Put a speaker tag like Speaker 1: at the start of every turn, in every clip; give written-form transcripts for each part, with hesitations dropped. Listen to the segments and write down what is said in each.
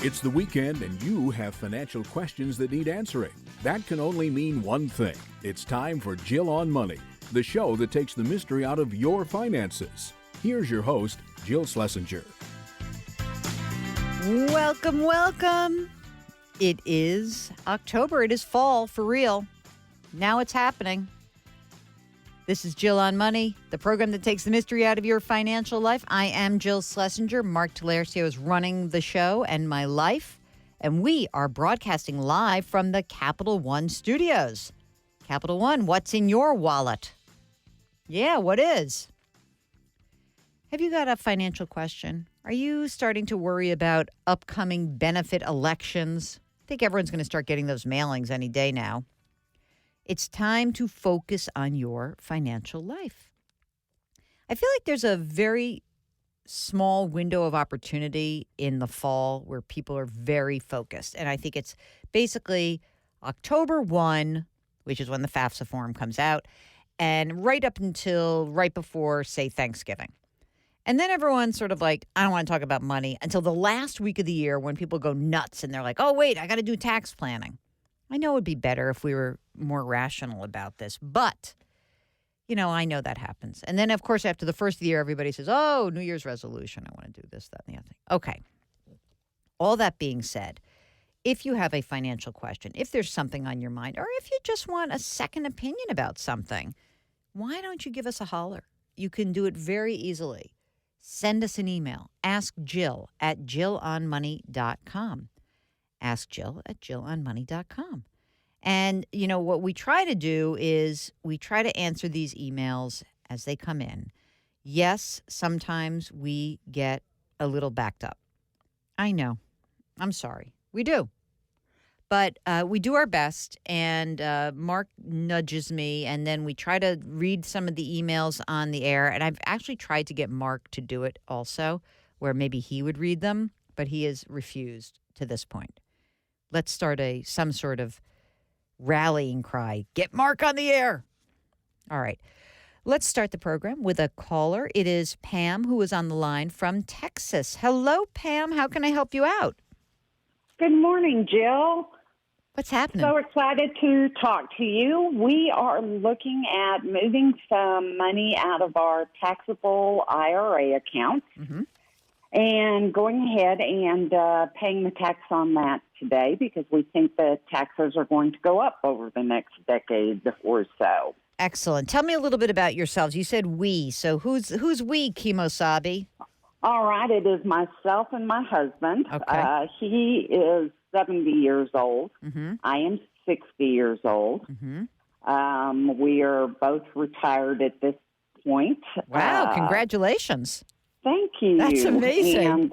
Speaker 1: It's the weekend and you have financial questions that need answering. That can only mean one thing. It's time for Jill on Money, the show that takes the mystery out of your finances. Here's your host, Jill Schlesinger.
Speaker 2: Welcome, welcome. It is October. It is fall for real. Now it's happening. This is Jill on Money, the program that takes the mystery out of your financial life. I am Jill Schlesinger. Mark Talercio is running the show and my life. And we are broadcasting live from the Capital One studios. Capital One, what's in your wallet? Yeah, what is? Have you got a financial question? Are you starting to worry about upcoming benefit elections? I think everyone's going to start getting those mailings any day now. It's time to focus on your financial life. I feel like there's a very small window of opportunity in the fall where people are very focused. And I think it's basically October 1, which is when the FAFSA form comes out, and right up until right before, say, Thanksgiving. And then everyone's sort of like, I don't want to talk about money until the last week of the year when people go nuts and they're like, oh, wait, I got to do tax planning. I know it would be better if we were more rational about this, but, you know, I know that happens. And then, of course, after the first of the year, everybody says, oh, New Year's resolution, I want to do this, that, and the other thing. Okay. All that being said, if you have a financial question, if there's something on your mind, or if you just want a second opinion about something, why don't you give us a holler? You can do it very easily. Send us an email. Ask Jill at jillonmoney.com. Ask Jill at jillonmoney.com. And, you know, what we try to do is we try to answer these emails as they come in. Yes, sometimes we get a little backed up. I know. I'm sorry. We do. But we do our best, and Mark nudges me, and then we try to read some of the emails on the air. And I've actually tried to get Mark to do it also, where maybe he would read them, but he has refused to this point. Let's start some sort of rallying cry. Get Mark on the air. All right. Let's start the program with a caller. It is Pam, who is on the line from Texas. Hello, Pam. How can I help you out?
Speaker 3: Good morning, Jill.
Speaker 2: What's happening?
Speaker 3: So excited to talk to you. We are looking at moving some money out of our taxable IRA account and going ahead and paying the tax on that today because we think the taxes are going to go up over the next decade or so.
Speaker 2: Excellent. Tell me a little bit about yourselves. You said we. So who's we, Kimosabi?
Speaker 3: All right. It is myself and my husband.
Speaker 2: Okay.
Speaker 3: He is 70 years old. I am 60 years old. We are both retired at this point.
Speaker 2: Wow. Congratulations.
Speaker 3: Thank you.
Speaker 2: That's amazing.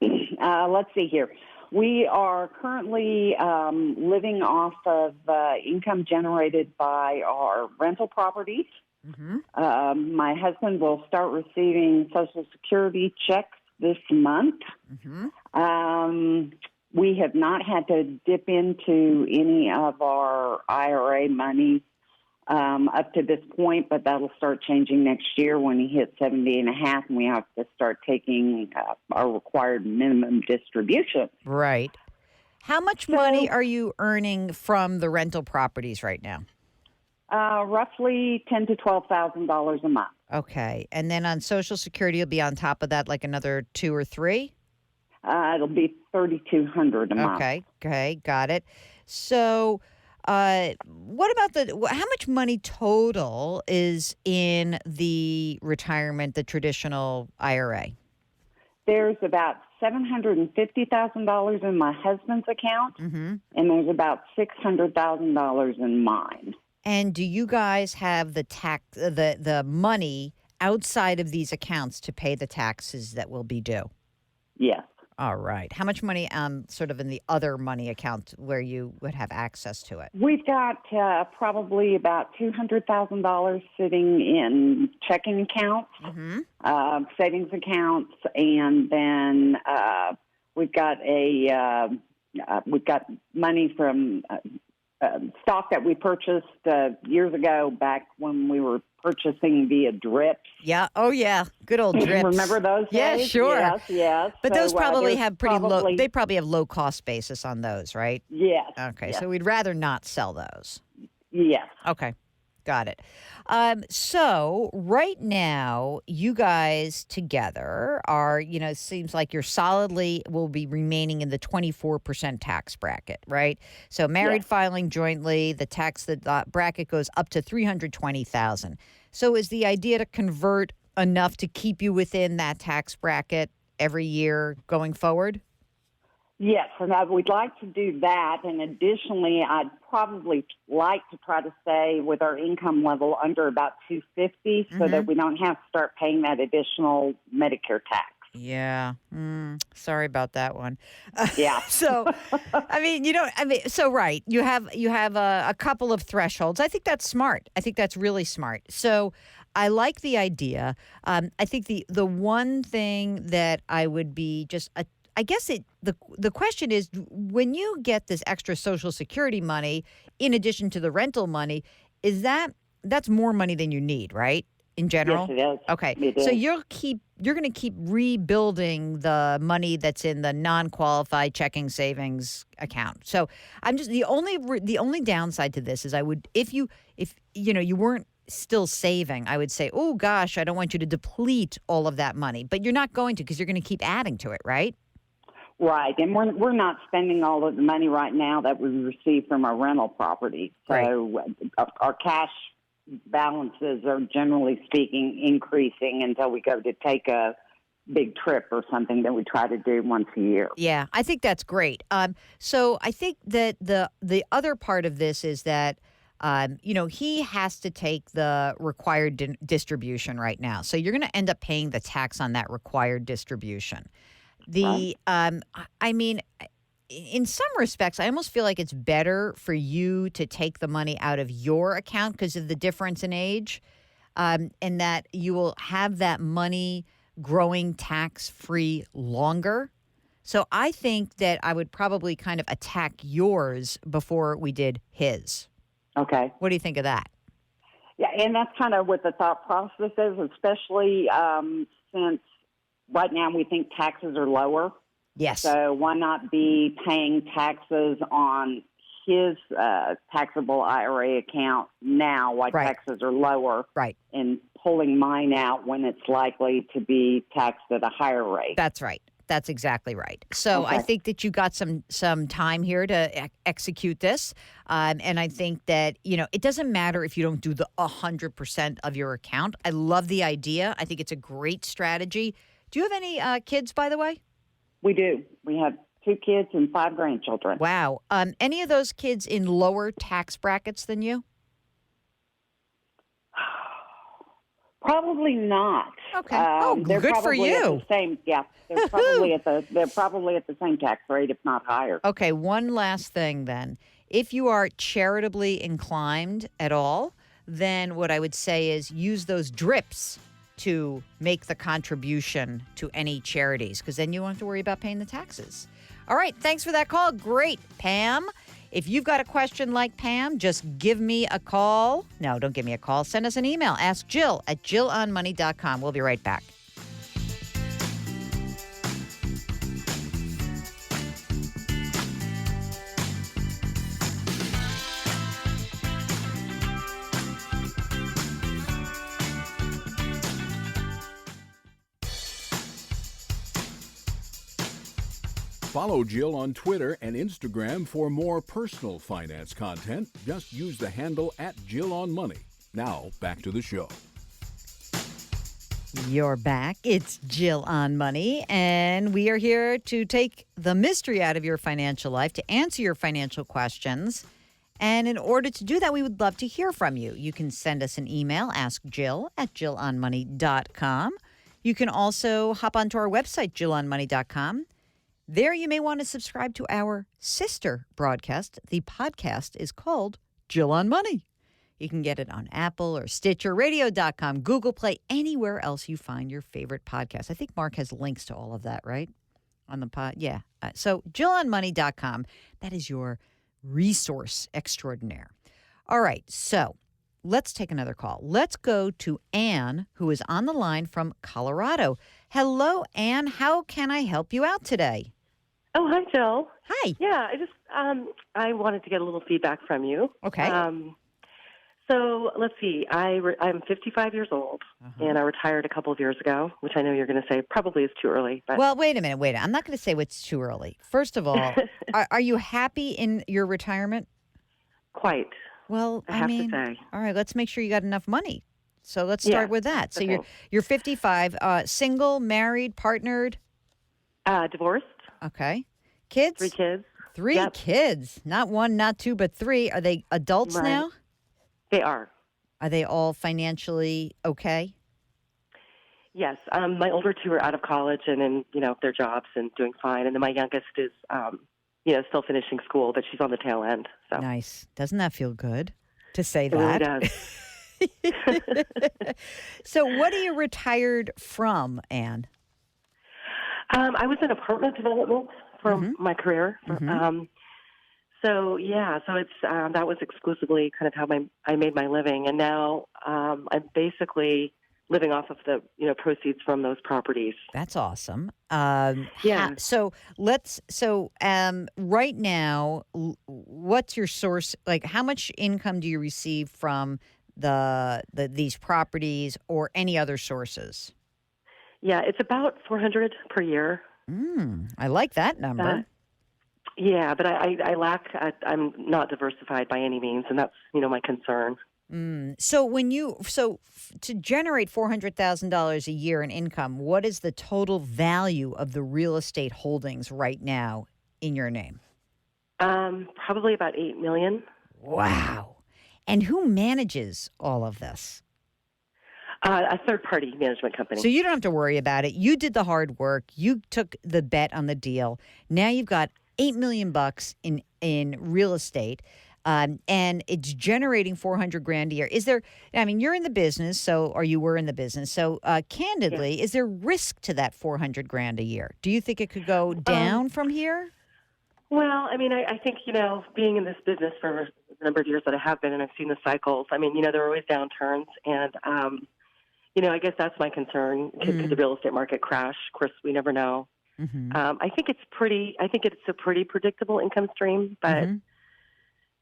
Speaker 3: And let's see here. We are currently living off of income generated by our rental properties. My husband will start receiving Social Security checks this month. We have not had to dip into any of our IRA money up to this point, but that'll start changing next year when he hits 70 and a half, and we have to start taking our required minimum distribution.
Speaker 2: Right. How much money are you earning from the rental properties right now?
Speaker 3: Roughly $10,000 to $12,000 a month.
Speaker 2: Okay. And then on Social Security, you'll be on top of that like another 2 or 3?
Speaker 3: It'll be $3,200 a month.
Speaker 2: Okay. Got it. So what about how much money total is in the retirement, the traditional IRA?
Speaker 3: There's about $750,000 in my husband's account, and there's about $600,000 in mine.
Speaker 2: And do you guys have the money outside of these accounts to pay the taxes that will be due?
Speaker 3: Yes.
Speaker 2: All right. How much money sort of in the other money account where you would have access to it?
Speaker 3: We've got probably about $200,000 sitting in checking accounts, savings accounts, and then we've got money from stock that we purchased years ago back when we were purchasing via drips.
Speaker 2: Yeah. Oh, yeah. Good old drips.
Speaker 3: Remember those
Speaker 2: Yeah,
Speaker 3: days?
Speaker 2: sure.
Speaker 3: Yes.
Speaker 2: But
Speaker 3: So,
Speaker 2: those probably
Speaker 3: there's
Speaker 2: have pretty low. They probably have low cost basis on those, right?
Speaker 3: Yes.
Speaker 2: Okay.
Speaker 3: Yes.
Speaker 2: So we'd rather not sell those.
Speaker 3: Yes.
Speaker 2: Okay. Got it. So right now, you guys together are, seems like you're solidly will be remaining in the 24% tax bracket, right? So married filing jointly, the tax bracket goes up to $320,000. So is the idea to convert enough to keep you within that tax bracket every year going forward?
Speaker 3: Yes, and we'd like to do that. And additionally, I'd probably like to try to stay with our income level under about 250 so that we don't have to start paying that additional Medicare tax.
Speaker 2: Yeah. Sorry about that one.
Speaker 3: Yeah.
Speaker 2: So, right. You have a couple of thresholds. I think that's smart. I think that's really smart. So I like the idea. I think the one thing that I would be the question is, when you get this extra Social Security money in addition to the rental money, that's more money than you need, right? In general?
Speaker 3: Yes, it is.
Speaker 2: Okay.
Speaker 3: It
Speaker 2: So
Speaker 3: is.
Speaker 2: you're going to keep rebuilding the money that's in the non-qualified checking savings account. So I'm just the only downside to this is if you weren't still saving, I would say, oh gosh, I don't want you to deplete all of that money, but you're not going to, because you're going to keep adding to it, right?
Speaker 3: Right, and we're not spending all of the money right now that we receive from our rental property. So our cash balances are, generally speaking, increasing until we go to take a big trip or something that we try to do once a year.
Speaker 2: Yeah, I think that's great. So I think that the other part of this is that he has to take the required distribution right now. So you're going to end up paying the tax on that required distribution. In some respects, I almost feel like it's better for you to take the money out of your account because of the difference in age, and that you will have that money growing tax-free longer. So I think that I would probably kind of attack yours before we did his.
Speaker 3: Okay.
Speaker 2: What do you think of that?
Speaker 3: Yeah, and that's kind of what the thought process is, especially since right now we think taxes are lower.
Speaker 2: Yes.
Speaker 3: So why not be paying taxes on his taxable IRA account now while taxes are lower, and pulling mine out when it's likely to be taxed at a higher rate?
Speaker 2: That's right. That's exactly right. So I think that you got some time here to execute this. And I think that, it doesn't matter if you don't do the 100% of your account. I love the idea. I think it's a great strategy. Do you have any kids, by the way?
Speaker 3: We do. We have 2 kids and 5 grandchildren.
Speaker 2: Wow. Any of those kids in lower tax brackets than you?
Speaker 3: Probably not.
Speaker 2: Okay.
Speaker 3: They're
Speaker 2: good for you.
Speaker 3: At the same, yeah, they're probably at the same tax rate, if not higher.
Speaker 2: Okay. One last thing then. If you are charitably inclined at all, then what I would say is use those drips to make the contribution to any charities, because then you don't have to worry about paying the taxes. All right. Thanks for that call. Great, Pam. If you've got a question like Pam, just give me a call. No, don't give me a call. Send us an email. Ask Jill at jillonmoney.com. We'll be right back.
Speaker 1: Follow Jill on Twitter and Instagram for more personal finance content. Just use the handle @JillOnMoney. Now, back to the show.
Speaker 2: You're back. It's Jill on Money, and we are here to take the mystery out of your financial life, to answer your financial questions. And in order to do that, we would love to hear from you. You can send us an email, askjill@jillonmoney.com. You can also hop onto our website, jillonmoney.com. There you may want to subscribe to our sister broadcast. The podcast is called Jill on Money. You can get it on Apple or Stitcher, radio.com, Google Play, anywhere else you find your favorite podcast. I think Mark has links to all of that, right? On the pod. Yeah. So jillonmoney.com. That is your resource extraordinaire. All right. So let's take another call. Let's go to Anne, who is on the line from Colorado. Hello, Anne. How can I help you out today?
Speaker 4: Oh, hi, Jill.
Speaker 2: Hi.
Speaker 4: Yeah, I wanted to get a little feedback from you.
Speaker 2: Okay.
Speaker 4: So let's see. I'm 55 years old, and I retired a couple of years ago, which I know you're going to say probably is too early. But
Speaker 2: Well, wait a minute. I'm not going to say it's too early. First of all, are you happy in your retirement?
Speaker 4: quite.
Speaker 2: Well,
Speaker 4: I have
Speaker 2: mean,
Speaker 4: to say.
Speaker 2: all right, let's make sure you got enough money. So let's start with that. So
Speaker 4: okay.
Speaker 2: you're 55, single, married, partnered?
Speaker 4: Divorced.
Speaker 2: Okay. Kids?
Speaker 4: 3 kids.
Speaker 2: Three
Speaker 4: Yep.
Speaker 2: kids. Not one, not two, but 3. Are they adults
Speaker 4: Right.
Speaker 2: now?
Speaker 4: They are.
Speaker 2: Are they all financially okay?
Speaker 4: Yes. My older 2 are out of college and in their jobs and doing fine, and then my youngest is still finishing school, but she's on the tail end. So
Speaker 2: Nice. Doesn't that feel good to say
Speaker 4: it really
Speaker 2: that?
Speaker 4: does.
Speaker 2: So what are you retired from, Anne?
Speaker 4: I was in apartment development for my career. So it's that was exclusively kind of how I made my living, and now I'm basically living off of the proceeds from those properties.
Speaker 2: That's awesome.
Speaker 4: Yeah.
Speaker 2: Right now, what's your source? Like, how much income do you receive from these properties or any other sources?
Speaker 4: Yeah, it's about $400 per year.
Speaker 2: I like that number.
Speaker 4: Yeah, but I lack. I'm not diversified by any means, and that's my concern.
Speaker 2: So to generate $400,000 a year in income, what is the total value of the real estate holdings right now in your name?
Speaker 4: Probably about $8 million.
Speaker 2: Wow! And who manages all of this?
Speaker 4: A third-party management company.
Speaker 2: So you don't have to worry about it. You did the hard work. You took the bet on the deal. Now you've got $8 million in real estate. And it's generating $400,000 a year. Is there? I mean, you're in the business, or you were in the business. So, candidly, is there risk to that $400,000 a year? Do you think it could go down from here?
Speaker 4: Well, I mean, I think being in this business for the number of years that I have been, and I've seen the cycles. I mean, there are always downturns, and I guess that's my concern. Could the real estate market crash? Of course, we never know. I think it's a pretty predictable income stream, but.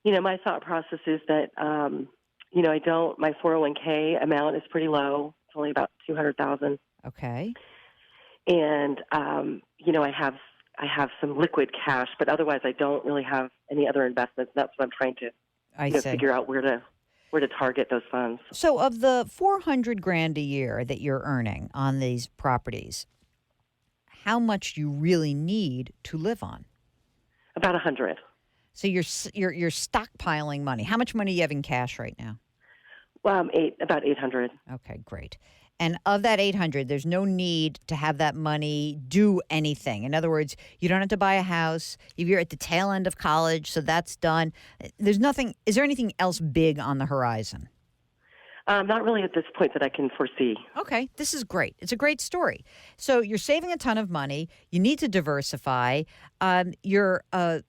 Speaker 4: My thought process is that, my 401k amount is pretty low. It's only about $200,000.
Speaker 2: Okay.
Speaker 4: And, I have some liquid cash, but otherwise I don't really have any other investments. That's what I'm trying to figure out where to target those funds.
Speaker 2: So of the $400,000 a year that you're earning on these properties, how much do you really need to live on?
Speaker 4: About 100.
Speaker 2: So you're stockpiling money. How much money do you have in cash right now?
Speaker 4: About 800.
Speaker 2: Okay, great. And of that 800, there's no need to have that money do anything. In other words, you don't have to buy a house. You're at the tail end of college, so that's done. There's nothing. Is there anything else big on the horizon?
Speaker 4: Not really at this point that I can foresee.
Speaker 2: Okay, this is great. It's a great story. So you're saving a ton of money. You need to diversify. You're a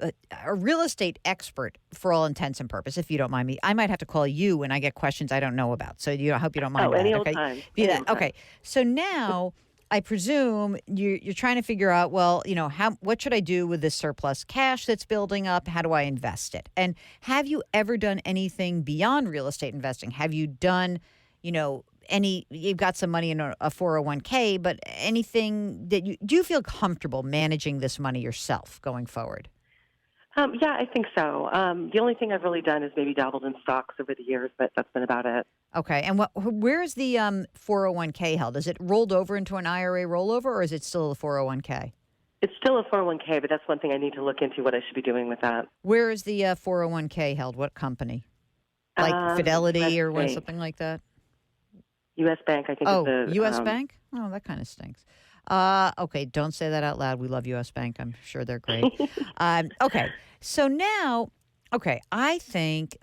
Speaker 2: real estate expert for all intents and purposes, if you don't mind me. I might have to call you when I get questions I don't know about. So I hope you don't mind that.
Speaker 4: Any
Speaker 2: okay?
Speaker 4: old time.
Speaker 2: Okay, so now I presume you're trying to figure out, what should I do with this surplus cash that's building up? How do I invest it? And have you ever done anything beyond real estate investing? Have you done, you've got some money in a 401k, but anything do you feel comfortable managing this money yourself going forward?
Speaker 4: Yeah, I think so. The only thing I've really done is maybe dabbled in stocks over the years, but that's been about it.
Speaker 2: Okay. And where is the 401k held? Is it rolled over into an IRA rollover, or is it still a 401k?
Speaker 4: It's still a 401k, but that's one thing I need to look into what I should be doing with that.
Speaker 2: Where is the 401k held? What company? Like Fidelity or something like that?
Speaker 4: U.S. Bank, I think.
Speaker 2: Oh,
Speaker 4: is the,
Speaker 2: U.S. Bank? Oh, that kind of stinks. Okay, don't say that out loud. We love U.S. Bank. I'm sure they're great. Okay, so now, I think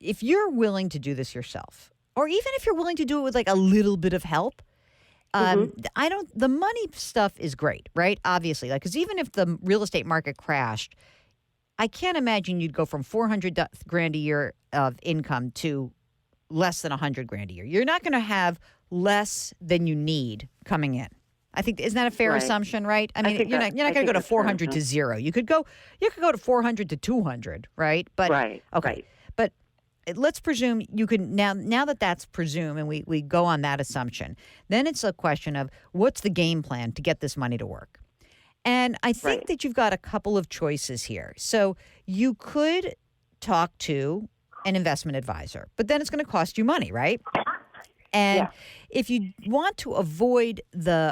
Speaker 2: if you're willing to do this yourself, or even if you're willing to do it with like a little bit of help, the money stuff is great, right? Obviously, because even if the real estate market crashed, I can't imagine you'd go from $400,000 a year of income to less than 100 grand a year. You're not going to have less than you need coming in. I think, isn't that a fair assumption, right? I mean, you're not going to go to 400 to zero. You could go to 400 to 200, right? But okay. But let's presume you can now that that's presumed and we go on that assumption, then it's a question of what's the game plan to get this money to work. And I think that you've got a couple of choices here. So you could talk to an investment advisor, but then it's going to cost you money, right? And if you want to avoid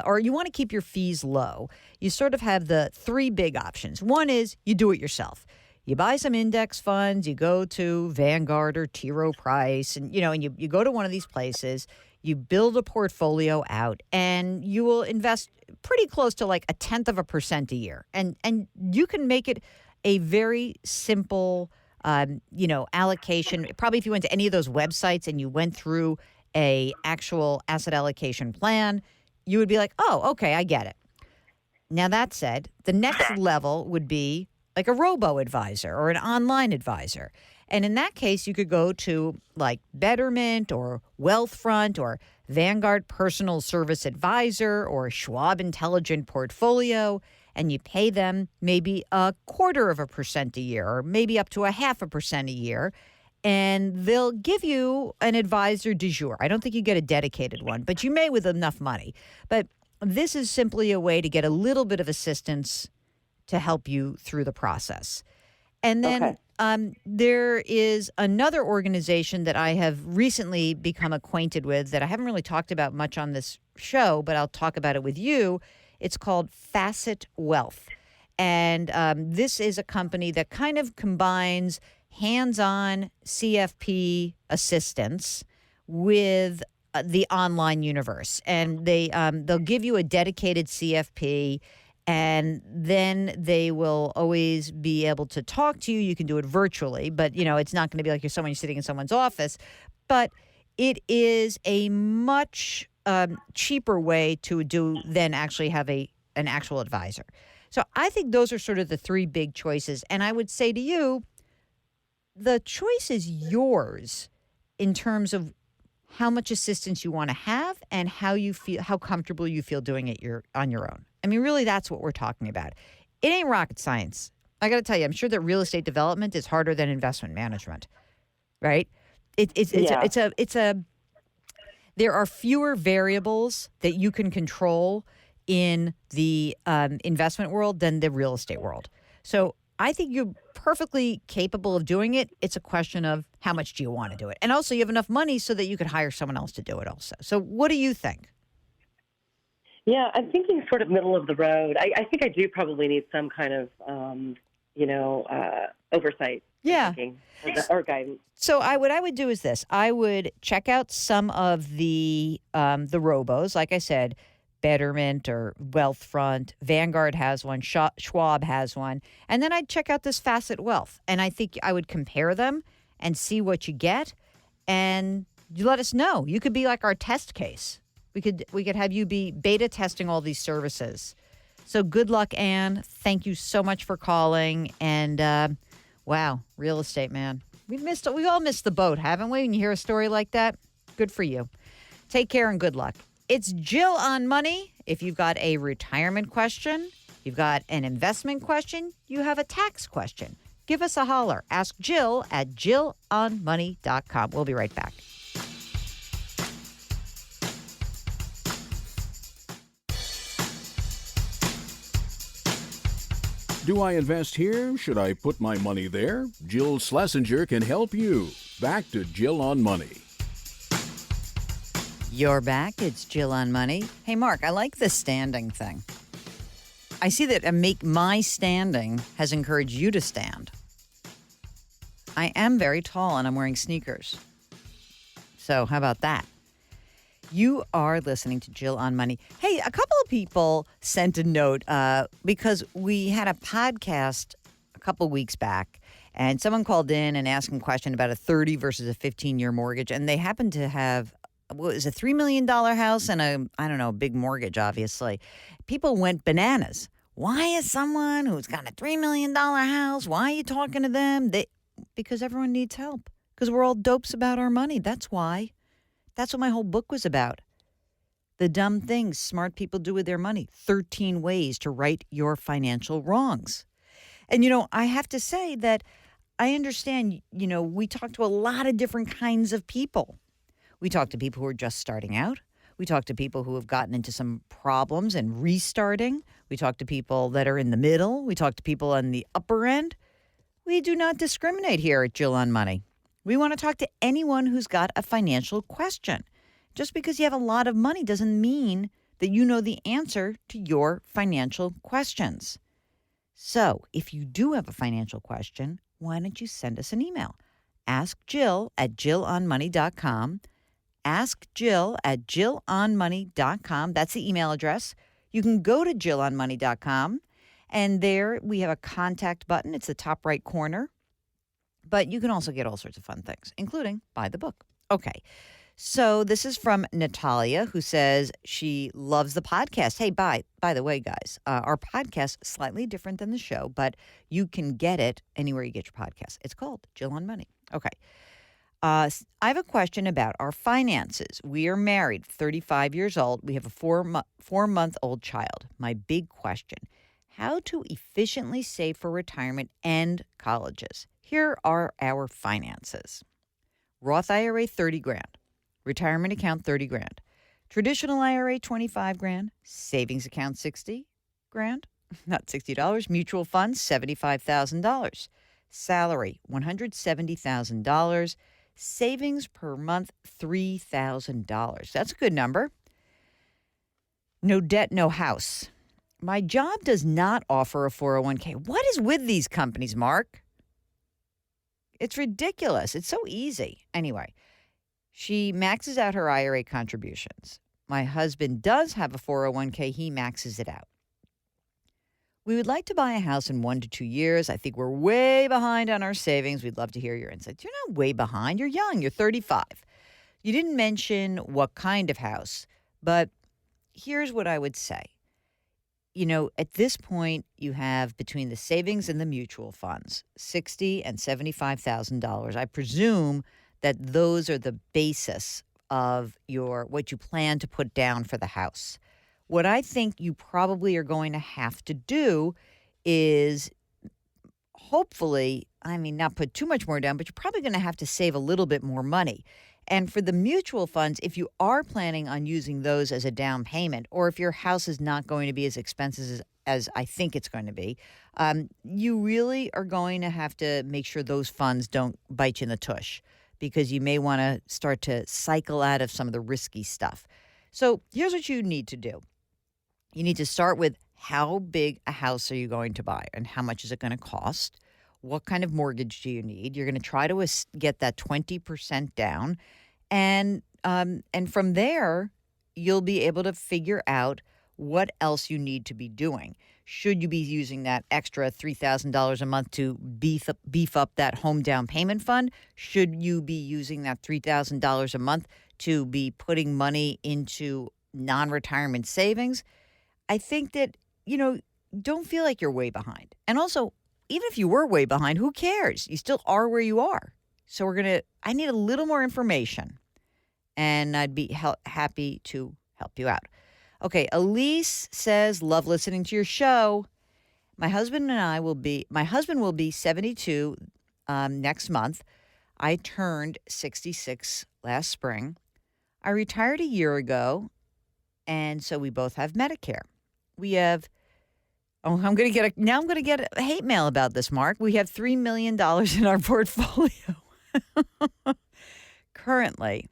Speaker 2: or you want to keep your fees low, you sort of have the three big options. One is you do it yourself. You buy some index funds, you go to Vanguard or T. Rowe Price, and you go to one of these places, you build a portfolio out, and you will invest pretty close to like 0.1% a year. And you can make it a very simple allocation. Probably if you went to any of those websites and you went through a actual asset allocation plan, you would be like, oh, okay, I get it. Now, that said, the next level would be like a robo-advisor or an online advisor. And in that case, you could go to like Betterment or Wealthfront or Vanguard Personal Service Advisor or Schwab Intelligent Portfolio, and you pay them maybe 0.25% a year or maybe up to 0.5% a year. And they'll give you an advisor du jour. I don't think you get a dedicated one, but you may with enough money. But this is simply a way to get a little bit of assistance to help you through the process. And then there is another organization that I have recently become acquainted with that I haven't really talked about much on this show, but I'll talk about it with you. It's called Facet Wealth. And this is a company that kind of combines hands-on CFP assistance with the online universe. And they'll give you a dedicated CFP, and then they will always be able to talk to you. You can do it virtually, but, it's not going to be like you're sitting in someone's office. But it is a much cheaper way to do than actually have an actual advisor. So I think those are sort of the three big choices. And I would say to you, the choice is yours in terms of how much assistance you want to have and how comfortable you feel doing it on your own. I mean, really, that's what we're talking about. It ain't rocket science. I got to tell you, I'm sure that real estate development is harder than investment management, right? There are fewer variables that you can control in the investment world than the real estate world. So I think you're perfectly capable of doing it. It's a question of how much do you want to do it. And also you have enough money so that you could hire someone else to do it also. So what do you think?
Speaker 4: Yeah, I'm thinking sort of middle of the road. I think I do probably need some kind of, oversight.
Speaker 2: Yeah.
Speaker 4: Or guidance.
Speaker 2: So what I would do is this. I would check out some of the robos, like I said, Betterment or Wealthfront. Vanguard has one. Schwab has one. And then I'd check out this Facet Wealth. And I think I would compare them and see what you get. And you let us know. You could be like our test case. We could have you be beta testing all these services. So good luck, Anne. Thank you so much for calling. And wow, real estate, man. We all missed the boat, haven't we? When you hear a story like that, good for you. Take care and good luck. It's Jill on Money. If you've got a retirement question, you've got an investment question, you have a tax question, give us a holler. Ask Jill at jillonmoney.com. We'll be right back.
Speaker 1: Do I invest here? Should I put my money there? Jill Schlesinger can help you. Back to Jill on Money.
Speaker 2: You're back. It's Jill on Money. Hey, Mark, I like the standing thing. I see that my standing has encouraged you to stand. I am very tall and I'm wearing sneakers. So how about that? You are listening to Jill on Money. Hey, a couple of people sent a note because we had a podcast a couple weeks back, and someone called in and asked a question about a 30 versus a 15-year mortgage, and they happened to have a $3 million house and a big mortgage, obviously. People went bananas. Why is someone who's got a $3 million house, why are you talking to them? Because everyone needs help. Because we're all dopes about our money. That's why. That's what my whole book was about. The dumb things smart people do with their money. 13 ways to right your financial wrongs. And, I have to say that I understand, we talk to a lot of different kinds of people. We talk to people who are just starting out. We talk to people who have gotten into some problems and restarting. We talk to people that are in the middle. We talk to people on the upper end. We do not discriminate here at Jill on Money. We want to talk to anyone who's got a financial question. Just because you have a lot of money doesn't mean that you know the answer to your financial questions. So if you do have a financial question, why don't you send us an email? Ask Jill at JillOnMoney.com. Ask Jill at JillOnMoney.com. That's the email address. You can go to JillOnMoney.com, and there we have a contact button. It's the top right corner. But you can also get all sorts of fun things, including buy the book. Okay. So this is from Natalia, who says she loves the podcast. Hey, by the way, guys, our podcast is slightly different than the show, but you can get it anywhere you get your podcast. It's called Jill on Money. Okay. I have a question about our finances. We are married, 35 years old. We have a four-month-old child. My big question, how to efficiently save for retirement and colleges. Here are our finances. Roth IRA, 30 grand. Retirement account, 30 grand. Traditional IRA, 25 grand. Savings account, 60 grand. Not $60. Mutual funds, $75,000. Salary, $170,000. Savings per month, $3,000. That's a good number. No debt, no house. My job does not offer a 401k. What is with these companies, Mark? It's ridiculous. It's so easy. Anyway, she maxes out her IRA contributions. My husband does have a 401k. He maxes it out. We would like to buy a house in 1 to 2 years. I think we're way behind on our savings. We'd love to hear your insights. You're not way behind. You're young. You're 35. You didn't mention what kind of house, but here's what I would say. At this point, you have between the savings and the mutual funds, $60,000 and $75,000. I presume that those are the basis of what you plan to put down for the house. What I think you probably are going to have to do is hopefully, not put too much more down, but you're probably going to have to save a little bit more money. And for the mutual funds, if you are planning on using those as a down payment, or if your house is not going to be as expensive as I think it's going to be, you really are going to have to make sure those funds don't bite you in the tush, because you may want to start to cycle out of some of the risky stuff. So here's what you need to do. You need to start with how big a house are you going to buy and how much is it going to cost? What kind of mortgage do you need? You're going to try to get that 20% down. And from there, you'll be able to figure out what else you need to be doing. Should you be using that extra $3,000 a month to beef up that home down payment fund? Should you be using that $3,000 a month to be putting money into non-retirement savings? I think that, don't feel like you're way behind. And also, even if you were way behind, who cares? You still are where you are. So I need a little more information, and I'd be happy to help you out. Okay, Elise says, love listening to your show. My husband will be 72 next month. I turned 66 last spring. I retired a year ago, and so we both have Medicare. We have, I'm going to get a hate mail about this, Mark. We have $3 million in our portfolio. Currently,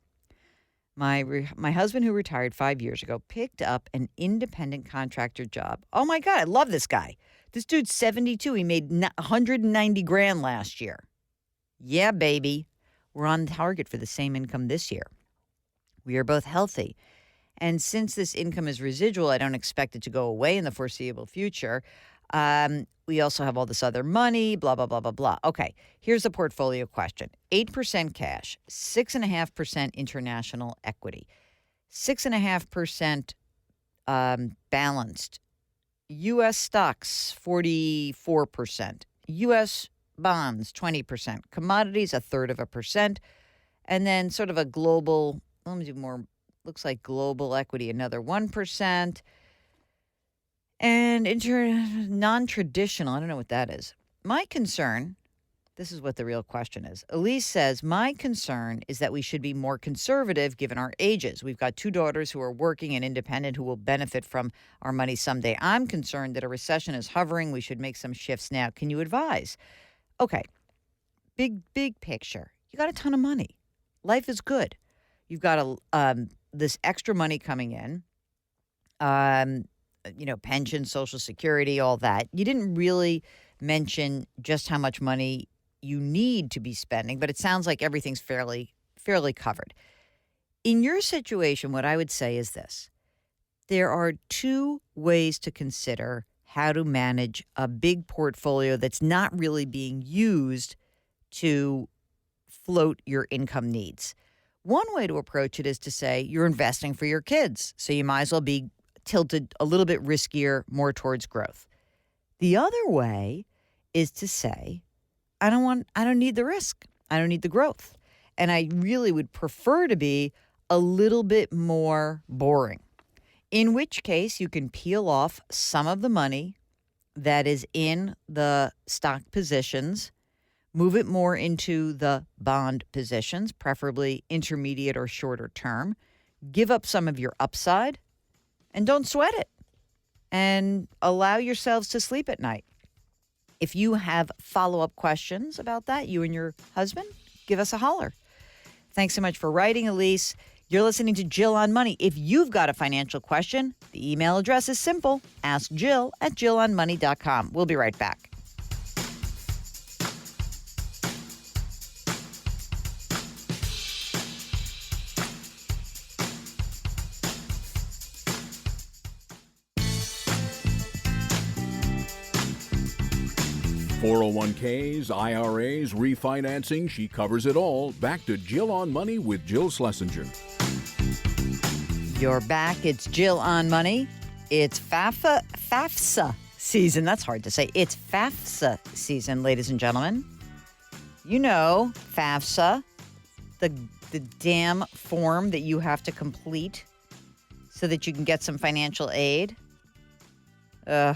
Speaker 2: my husband, who retired 5 years ago, picked up an independent contractor job. Oh my God, I love this guy. This dude's 72. He made 190 grand last year. Yeah, baby. We're on target for the same income this year. We are both healthy. And since this income is residual, I don't expect it to go away in the foreseeable future. We also have all this other money, blah, blah, blah, blah, blah. Okay, here's the portfolio question. 8% cash, 6.5% international equity, 6.5% balanced, U.S. stocks, 44%, U.S. bonds, 20%, commodities, 1/3%, and then sort of a global, let me do more, looks like global equity, another 1%, and non-traditional, I don't know what that is. My concern, this is what the real question is. Elise says, my concern is that we should be more conservative given our ages. We've got 2 daughters who are working and independent who will benefit from our money someday. I'm concerned that a recession is hovering. We should make some shifts now. Can you advise? Okay, big picture. You got a ton of money. Life is good. You've got this extra money coming in, pension, Social Security, all that. You didn't really mention just how much money you need to be spending, but it sounds like everything's fairly covered. In your situation, what I would say is this. There are 2 ways to consider how to manage a big portfolio that's not really being used to float your income needs. One way to approach it is to say you're investing for your kids, so you might as well be tilted a little bit riskier, more towards growth. The other way is to say, I don't need the risk. I don't need the growth. And I really would prefer to be a little bit more boring. In which case, you can peel off some of the money that is in the stock positions, move it more into the bond positions, preferably intermediate or shorter term, give up some of your upside, and don't sweat it. And allow yourselves to sleep at night. If you have follow-up questions about that, you and your husband, give us a holler. Thanks so much for writing, Elise. You're listening to Jill on Money. If you've got a financial question, the email address is simple. Ask Jill at jillonmoney.com. We'll be right back.
Speaker 1: .401ks, IRAs, refinancing, she covers it all. Back to Jill on Money with Jill Schlesinger.
Speaker 2: You're back. It's Jill on Money. It's FAFSA season. That's hard to say. It's FAFSA season, ladies and gentlemen. You know FAFSA, the damn form that you have to complete so that you can get some financial aid. I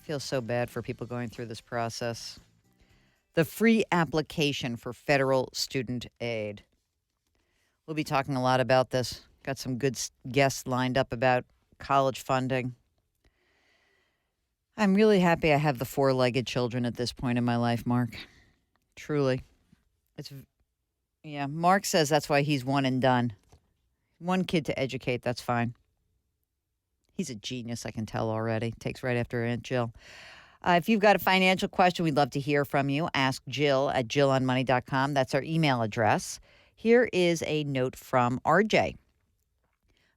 Speaker 2: feel so bad for people going through this process. The free application for federal student aid. We'll be talking a lot about this. Got some good guests lined up about college funding. I'm really happy I have the 4-legged children at this point in my life, Mark. Truly. Mark says that's why he's one and done. 1 kid to educate, that's fine. He's a genius, I can tell already. Takes right after Aunt Jill. If you've got a financial question, we'd love to hear from you. Ask Jill at jillonmoney.com. That's our email address. Here is a note from RJ.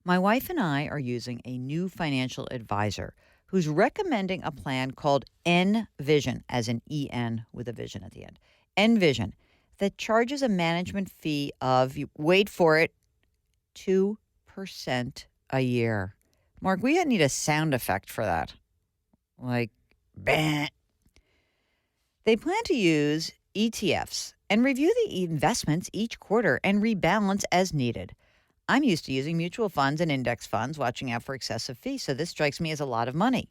Speaker 2: My wife and I are using a new financial advisor who's recommending a plan called Envision, as in E-N with a vision at the end. Envision, that charges a management fee of, wait for it, 2% a year. Mark, we need a sound effect for that. Like, bah. They plan to use ETFs and review the investments each quarter and rebalance as needed. I'm used to using mutual funds and index funds, watching out for excessive fees, so this strikes me as a lot of money.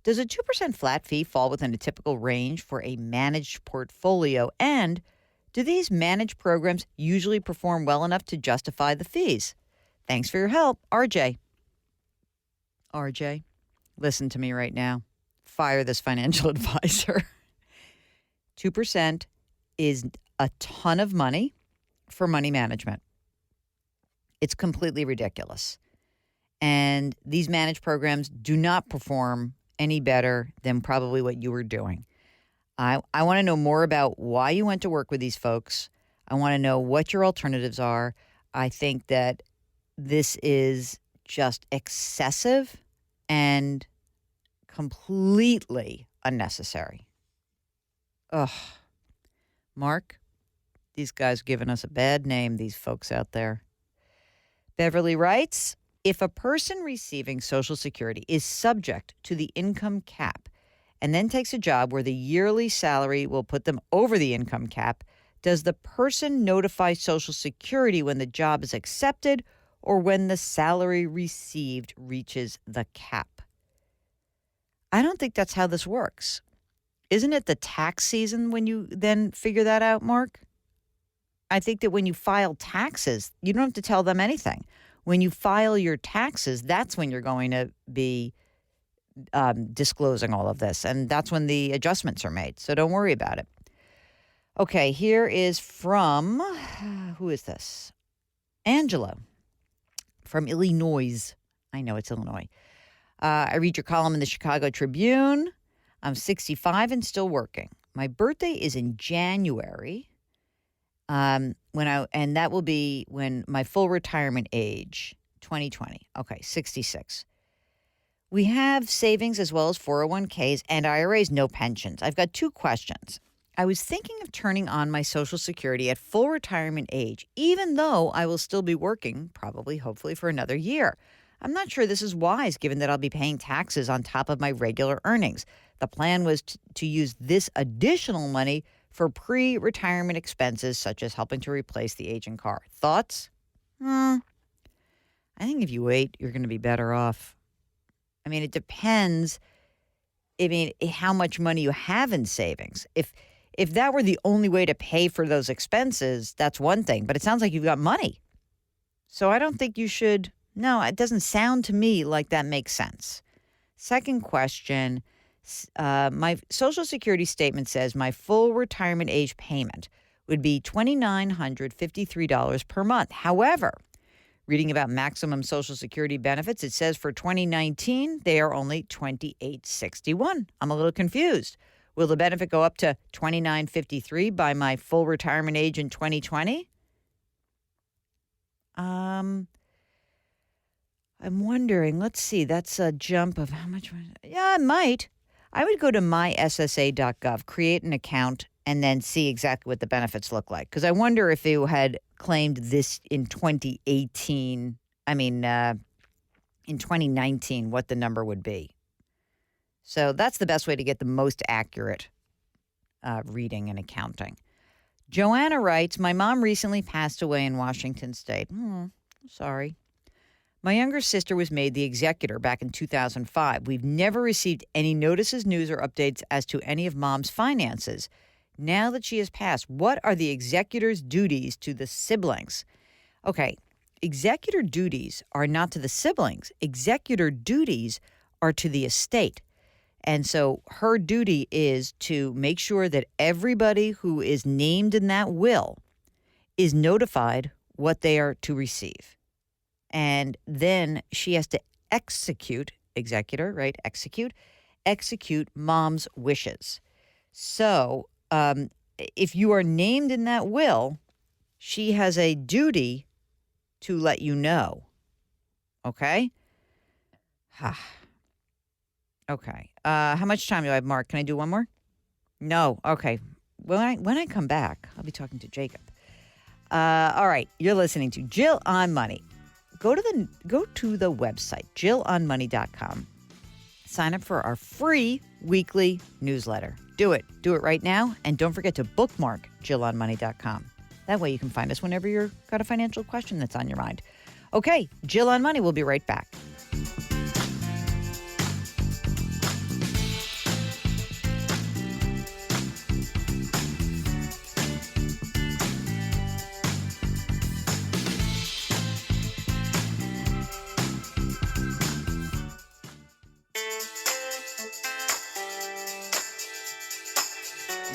Speaker 2: Does a 2% flat fee fall within a typical range for a managed portfolio? And do these managed programs usually perform well enough to justify the fees? Thanks for your help, RJ. RJ, listen to me right now. Fire this financial advisor. 2% is a ton of money for money management. It's completely ridiculous. And these managed programs do not perform any better than probably what you were doing. I want to know more about why you went to work with these folks. I want to know what your alternatives are. I think that this is just excessive and completely unnecessary. Ugh. Mark, these guys giving us a bad name, these folks out there. Beverly writes, if a person receiving Social Security is subject to the income cap and then takes a job where the yearly salary will put them over the income cap, does the person notify Social Security when the job is accepted or when the salary received reaches the cap? I don't think that's how this works. Isn't it the tax season when you then figure that out, Mark? I think that when you file taxes, you don't have to tell them anything. When you file your taxes, that's when you're going to be disclosing all of this. And that's when the adjustments are made. So don't worry about it. Okay, here is from, who is this? Angela from Illinois. I know it's Illinois. I read your column in the Chicago Tribune. I'm 65 and still working. My birthday is in January. And that will be when my full retirement age, 2020. Okay, 66. We have savings as well as 401ks and IRAs, no pensions. I've got two questions. I was thinking of turning on my Social Security at full retirement age, even though I will still be working, probably, hopefully, for another year. I'm not sure this is wise, given that I'll be paying taxes on top of my regular earnings. The plan was to use this additional money for pre-retirement expenses, such as helping to replace the aging car. Thoughts? I think if you wait, you're going to be better off. I mean, it depends. How much money you have in savings. If that were the only way to pay for those expenses, that's one thing. But it sounds like you've got money. So I don't think you should. No, it doesn't sound to me like that makes sense. Second question. My Social Security statement says my full retirement age payment would be $2,953 per month. However, reading about maximum Social Security benefits, it says for 2019, they are only $2,861. I'm a little confused. Will the benefit go up to $2,953 by my full retirement age in 2020? I'm wondering. Let's see. That's a jump of how much? Yeah, it might. I would go to myssa.gov, create an account, and then see exactly what the benefits look like. Because I wonder if you had claimed this in 2019, in 2019, what the number would be. So that's the best way to get the most accurate reading and accounting. Joanna writes, my mom recently passed away in Washington State. Sorry. My younger sister was made the executor back in 2005. We've never received any notices, news, or updates as to any of Mom's finances. Now that she has passed, what are the executor's duties to the siblings? Okay, executor duties are not to the siblings. Executor duties are to the estate. And so her duty is to make sure that everybody who is named in that will is notified what they are to receive. And then she has to execute Mom's wishes. So if you are named in that will, she has a duty to let you know. Okay? Okay. How much time do I have, Mark? Can I do one more? No. Okay. When I come back, I'll be talking to Jacob. All right. You're listening to Jill on Money. Go to the website, jillonmoney.com. Sign up for our free weekly newsletter. Do it right now. And don't forget to bookmark jillonmoney.com. That way you can find us whenever you've got a financial question that's on your mind. Okay, Jill on Money. We'll be right back.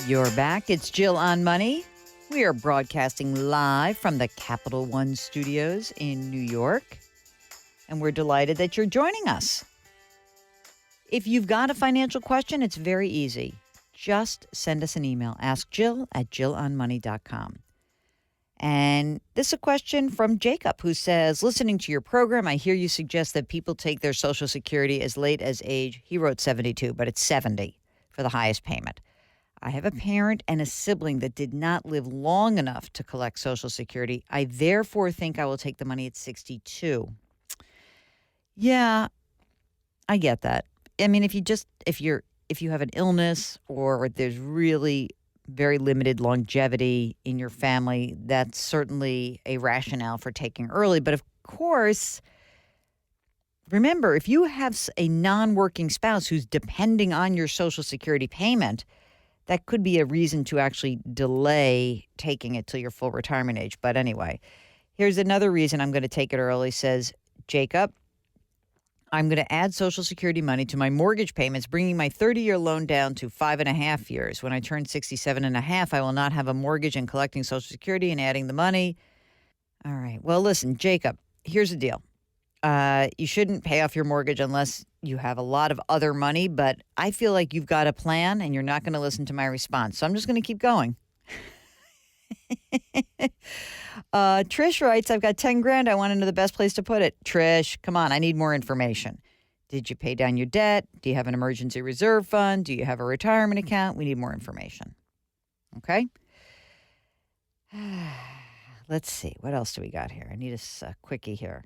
Speaker 2: You're back. It's Jill on Money. We are broadcasting live from the Capital One studios in New York. And we're delighted that you're joining us. If you've got a financial question, it's very easy. Just send us an email. Ask Jill at jillonmoney.com. And this is a question from Jacob, who says, listening to your program, I hear you suggest that people take their Social Security as late as age. He wrote 72, but it's 70 for the highest payment. I have a parent and a sibling that did not live long enough to collect Social Security. I therefore think I will take the money at 62. Yeah, I get that. I mean, if if you have an illness or there's really very limited longevity in your family, that's certainly a rationale for taking early. But of course, remember, if you have a non-working spouse who's depending on your Social Security payment, that could be a reason to actually delay taking it till your full retirement age. But anyway, here's another reason I'm going to take it early, says Jacob. I'm going to add Social Security money to my mortgage payments, bringing my 30-year loan down to 5.5 years. When I turn 67 and a half, I will not have a mortgage and collecting Social Security and adding the money. All right. Well, listen, Jacob, here's the deal. You shouldn't pay off your mortgage unless you have a lot of other money, but I feel like you've got a plan and you're not going to listen to my response. So I'm just going to keep going. Trish writes, I've got 10 grand. I want to know the best place to put it. Trish, come on. I need more information. Did you pay down your debt? Do you have an emergency reserve fund? Do you have a retirement account? We need more information. Okay. Let's see. What else do we got here? I need a quickie here.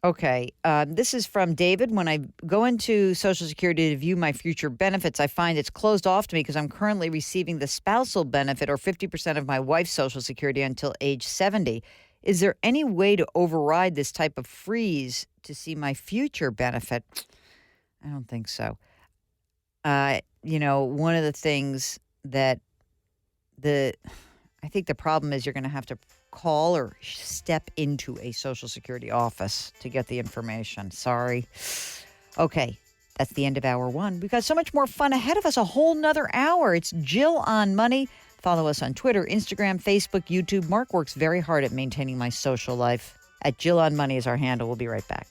Speaker 2: Okay. This is from David. When I go into Social Security to view my future benefits, I find it's closed off to me because I'm currently receiving the spousal benefit or 50% of my wife's Social Security until age 70. Is there any way to override this type of freeze to see my future benefit? I don't think so. One of the things that I think the problem is you're going to have to call or step into a Social Security office to get the information. Sorry. Okay, that's the end of hour one. We've got so much more fun ahead of us, a whole nother hour. It's Jill on Money. Follow us on Twitter, Instagram, Facebook, YouTube. Mark works very hard at maintaining my social life. At Jill on Money is our handle. We'll be right back.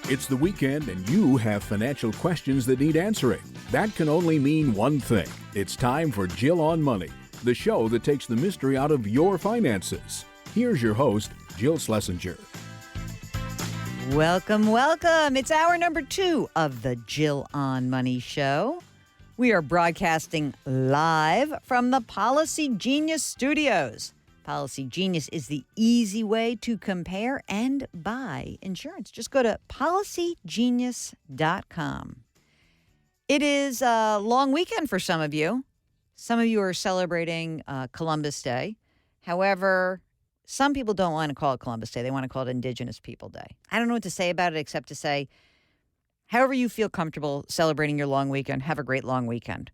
Speaker 1: It's the weekend and you have financial questions that need answering. That can only mean one thing. It's time for Jill on Money, the show that takes the mystery out of your finances. Here's your host, Jill Schlesinger.
Speaker 2: Welcome, welcome. It's hour number 2 of the Jill on Money show. We are broadcasting live from the Policy Genius Studios. Policy Genius is the easy way to compare and buy insurance. Just go to policygenius.com. It is a long weekend for some of you. Some of you are celebrating Columbus Day. However, some people don't want to call it Columbus Day. They want to call it Indigenous People Day. I don't know what to say about it except to say, however you feel comfortable celebrating your long weekend, have a great long weekend.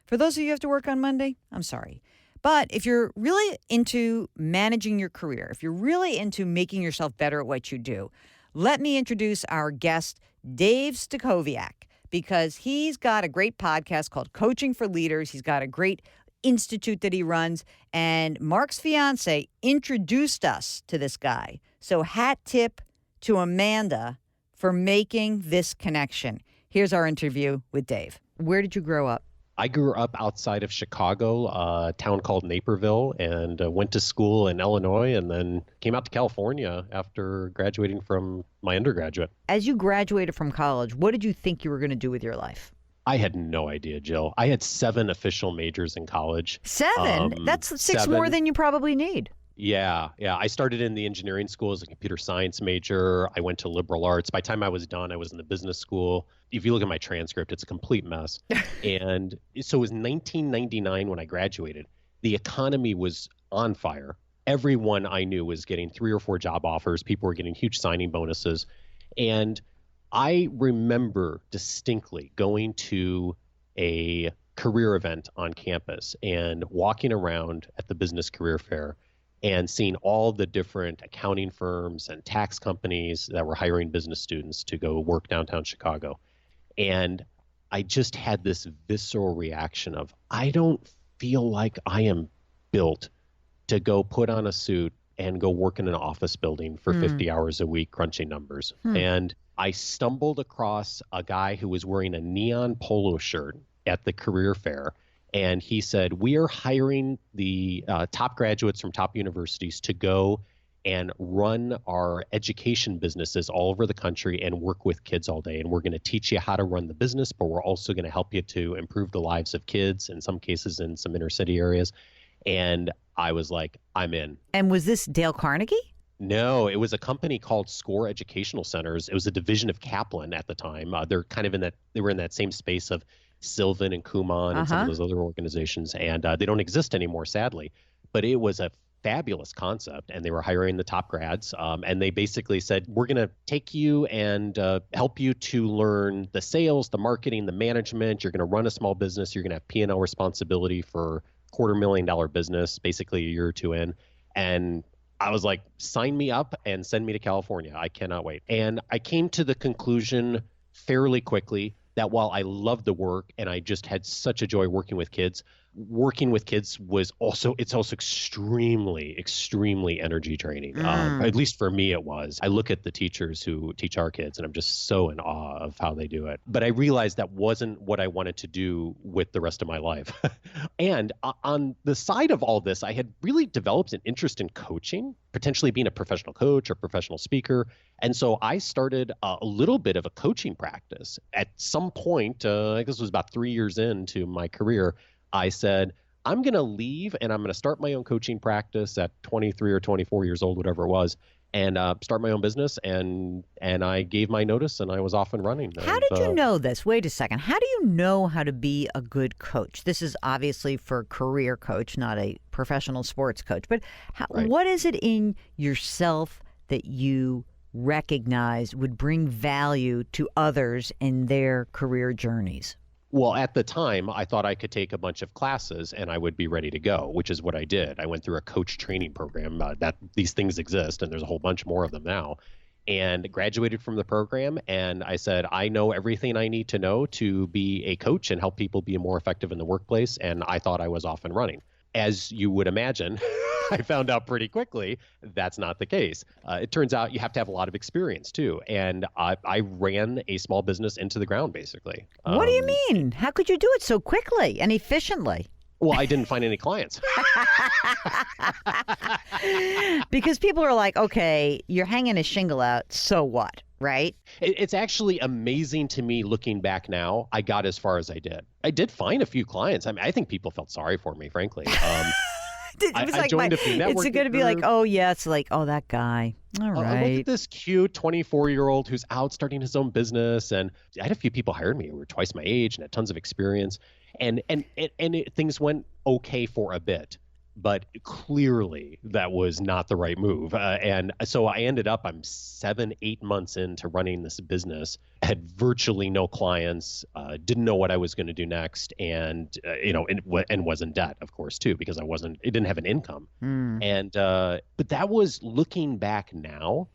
Speaker 2: For those of you who have to work on Monday, I'm sorry. But if you're really into managing your career, if you're really into making yourself better at what you do, let me introduce our guest, Dave Stachowiak, because he's got a great podcast called Coaching for Leaders. He's got a great institute that he runs, and Mark's fiance introduced us to this guy. So hat tip to Amanda for making this connection. Here's our interview with Dave. Where did you grow up?
Speaker 5: I grew up outside of Chicago, a town called Naperville, and went to school in Illinois and then came out to California after graduating from my undergraduate.
Speaker 2: As you graduated from college, what did you think you were going to do with your life?
Speaker 5: I had no idea, Jill. I had 7 official majors in college.
Speaker 2: 7? That's 6
Speaker 5: 7.
Speaker 2: more than you probably need.
Speaker 5: Yeah. I started in the engineering school as a computer science major. I went to liberal arts. By the time I was done, I was in the business school. If you look at my transcript, it's a complete mess. And so it was 1999 when I graduated. The economy was on fire. Everyone I knew was getting 3 or 4 job offers. People were getting huge signing bonuses. And I remember distinctly going to a career event on campus and walking around at the business career fair and seeing all the different accounting firms and tax companies that were hiring business students to go work downtown Chicago. And I just had this visceral reaction of, I don't feel like I am built to go put on a suit and go work in an office building for 50 hours a week crunching numbers. And I stumbled across a guy who was wearing a neon polo shirt at the career fair. And he said, we are hiring the top graduates from top universities to go and run our education businesses all over the country and work with kids all day. And we're going to teach you how to run the business, but we're also going to help you to improve the lives of kids, in some cases in some inner city areas. And I was like, I'm in.
Speaker 2: And was this Dale Carnegie?
Speaker 5: No, it was a company called Score Educational Centers. It was a division of Kaplan at the time. They're kind of they were in that same space of Sylvan and Kumon and some of those other organizations. And they don't exist anymore, sadly. But it was a fabulous concept, and they were hiring the top grads. And they basically said, we're going to take you and help you to learn the sales, the marketing, the management. You're going to run a small business. You're going to have P&L responsibility for $250,000 business, basically a year or two in. And I was like, sign me up and send me to California. I cannot wait. And I came to the conclusion fairly quickly that while I loved the work and I just had such a joy working with kids was also extremely, extremely energy draining. At least for me, it was. I look at the teachers who teach our kids and I'm just so in awe of how they do it. But I realized that wasn't what I wanted to do with the rest of my life. And on the side of all this, I had really developed an interest in coaching, potentially being a professional coach or professional speaker. And so I started a little bit of a coaching practice. At some point, I guess it was about 3 years into my career, I said, I'm going to leave and I'm going to start my own coaching practice at 23 or 24 years old, whatever it was, and start my own business. And I gave my notice and I was off and running.
Speaker 2: How did you know this? Wait a second. How do you know how to be a good coach? This is obviously for career coach, not a professional sports coach. But what is it in yourself that you recognize would bring value to others in their career journeys?
Speaker 5: Well, at the time, I thought I could take a bunch of classes and I would be ready to go, which is what I did. I went through a coach training program that these things exist, and there's a whole bunch more of them now, and graduated from the program. And I said, I know everything I need to know to be a coach and help people be more effective in the workplace. And I thought I was off and running. As you would imagine, I found out pretty quickly that's not the case. It turns out you have to have a lot of experience too. And I ran a small business into the ground, basically.
Speaker 2: What do you mean? How could you do it so quickly and efficiently?
Speaker 5: Well, I didn't find any clients.
Speaker 2: Because people are like, okay, you're hanging a shingle out, so what, right?
Speaker 5: It's actually amazing to me looking back now. I got as far as I did. I did find a few clients. I mean, I think people felt sorry for me, frankly. I joined a few networking
Speaker 2: It's going to be like,
Speaker 5: groups.
Speaker 2: oh, yeah, it's like, oh, that guy. All right.
Speaker 5: Look at this cute 24-year-old who's out starting his own business. And I had a few people hired me who were twice my age and had tons of experience. And things went okay for a bit. But clearly that was not the right move. And so I ended up, I'm 7-8 months into running this business, had virtually no clients, didn't know what I was going to do next. And, and was in debt, of course, too, because it didn't have an income. And, but that was, looking back now,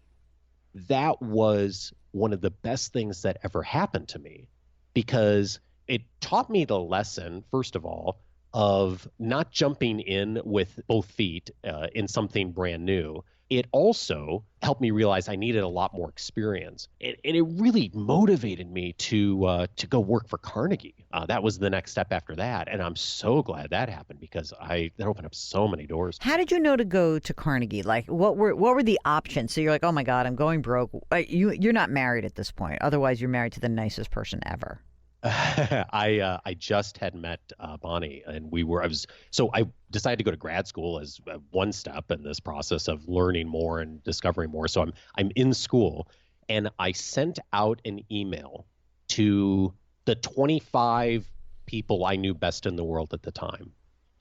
Speaker 5: that was one of the best things that ever happened to me, because it taught me the lesson, first of all, of not jumping in with both feet in something brand new. It also helped me realize I needed a lot more experience. And it really motivated me to go work for Carnegie. That was the next step after that. And I'm so glad that happened, because that opened up so many doors.
Speaker 2: How did you know to go to Carnegie? Like, what were the options? So you're like, oh my God, I'm going broke. You're not married at this point. Otherwise, you're married to the nicest person ever.
Speaker 5: I just had met Bonnie, and I decided to go to grad school as one step in this process of learning more and discovering more. So I'm in school, and I sent out an email to the 25 people I knew best in the world at the time.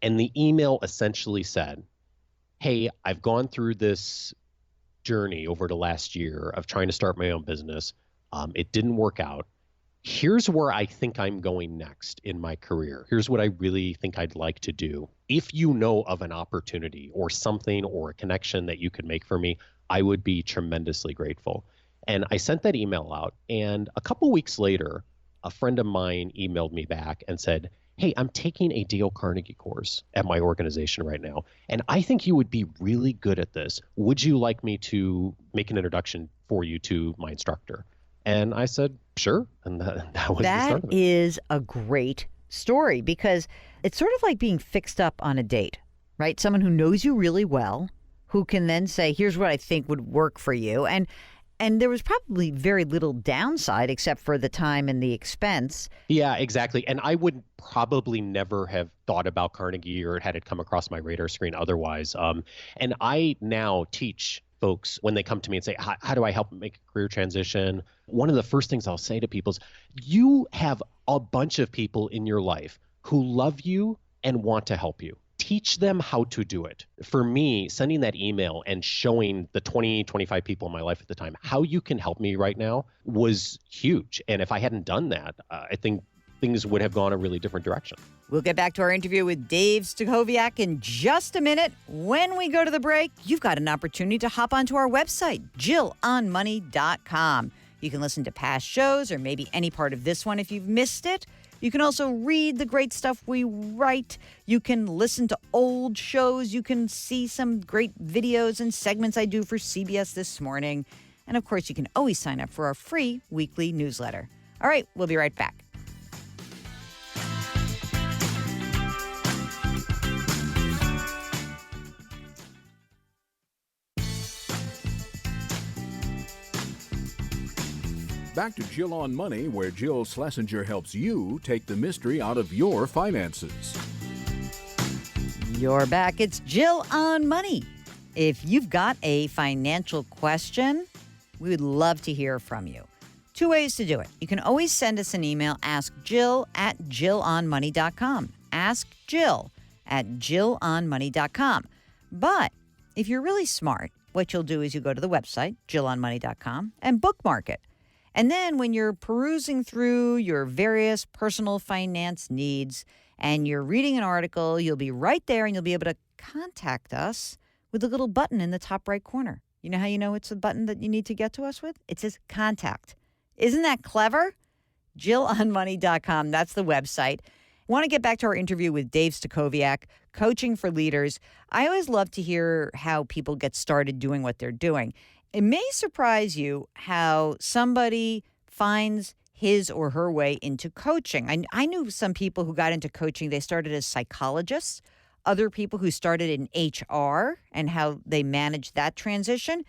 Speaker 5: And the email essentially said, hey, I've gone through this journey over the last year of trying to start my own business. It didn't work out. Here's where I think I'm going next in my career. Here's what I really think I'd like to do. If you know of an opportunity or something or a connection that you could make for me, I would be tremendously grateful. And I sent that email out. And a couple weeks later, a friend of mine emailed me back and said, hey, I'm taking a Dale Carnegie course at my organization right now, and I think you would be really good at this. Would you like me to make an introduction for you to my instructor? And I said, sure. And that was the start of it.
Speaker 2: That is a great story, because it's sort of like being fixed up on a date, right? Someone who knows you really well, who can then say, here's what I think would work for you. And there was probably very little downside except for the time and the expense.
Speaker 5: Yeah, exactly. And I would probably never have thought about Carnegie or had it come across my radar screen otherwise. And I now teach folks when they come to me and say, how do I help make a career transition? One of the first things I'll say to people is, you have a bunch of people in your life who love you and want to help you. Teach them how to do it. For me, sending that email and showing the 20, 25 people in my life at the time how you can help me right now was huge. And if I hadn't done that, I think things would have gone a really different direction.
Speaker 2: We'll get back to our interview with Dave Stachowiak in just a minute. When we go to the break, you've got an opportunity to hop onto our website, JillOnMoney.com. You can listen to past shows or maybe any part of this one if you've missed it. You can also read the great stuff we write. You can listen to old shows. You can see some great videos and segments I do for CBS This Morning. And of course, you can always sign up for our free weekly newsletter. All right, we'll be right back.
Speaker 1: Back to Jill on Money, where Jill Schlesinger helps you take the mystery out of your finances.
Speaker 2: You're back. It's Jill on Money. If you've got a financial question, we would love to hear from you. Two ways to do it. You can always send us an email, askjill@jillonmoney.com. Askjill@jillonmoney.com. But if you're really smart, what you'll do is you go to the website, jillonmoney.com, and bookmark it. And then when you're perusing through your various personal finance needs and you're reading an article, you'll be right there and you'll be able to contact us with a little button in the top right corner. You know how you know it's a button that you need to get to us with? It says contact. Isn't that clever? JillOnMoney.com. That's the website. Want to get back to our interview with Dave Stachowiak, Coaching for Leaders. I always love to hear how people get started doing what they're doing. It may surprise you how somebody finds his or her way into coaching. I knew some people who got into coaching, they started as psychologists, other people who started in HR and how they managed that transition.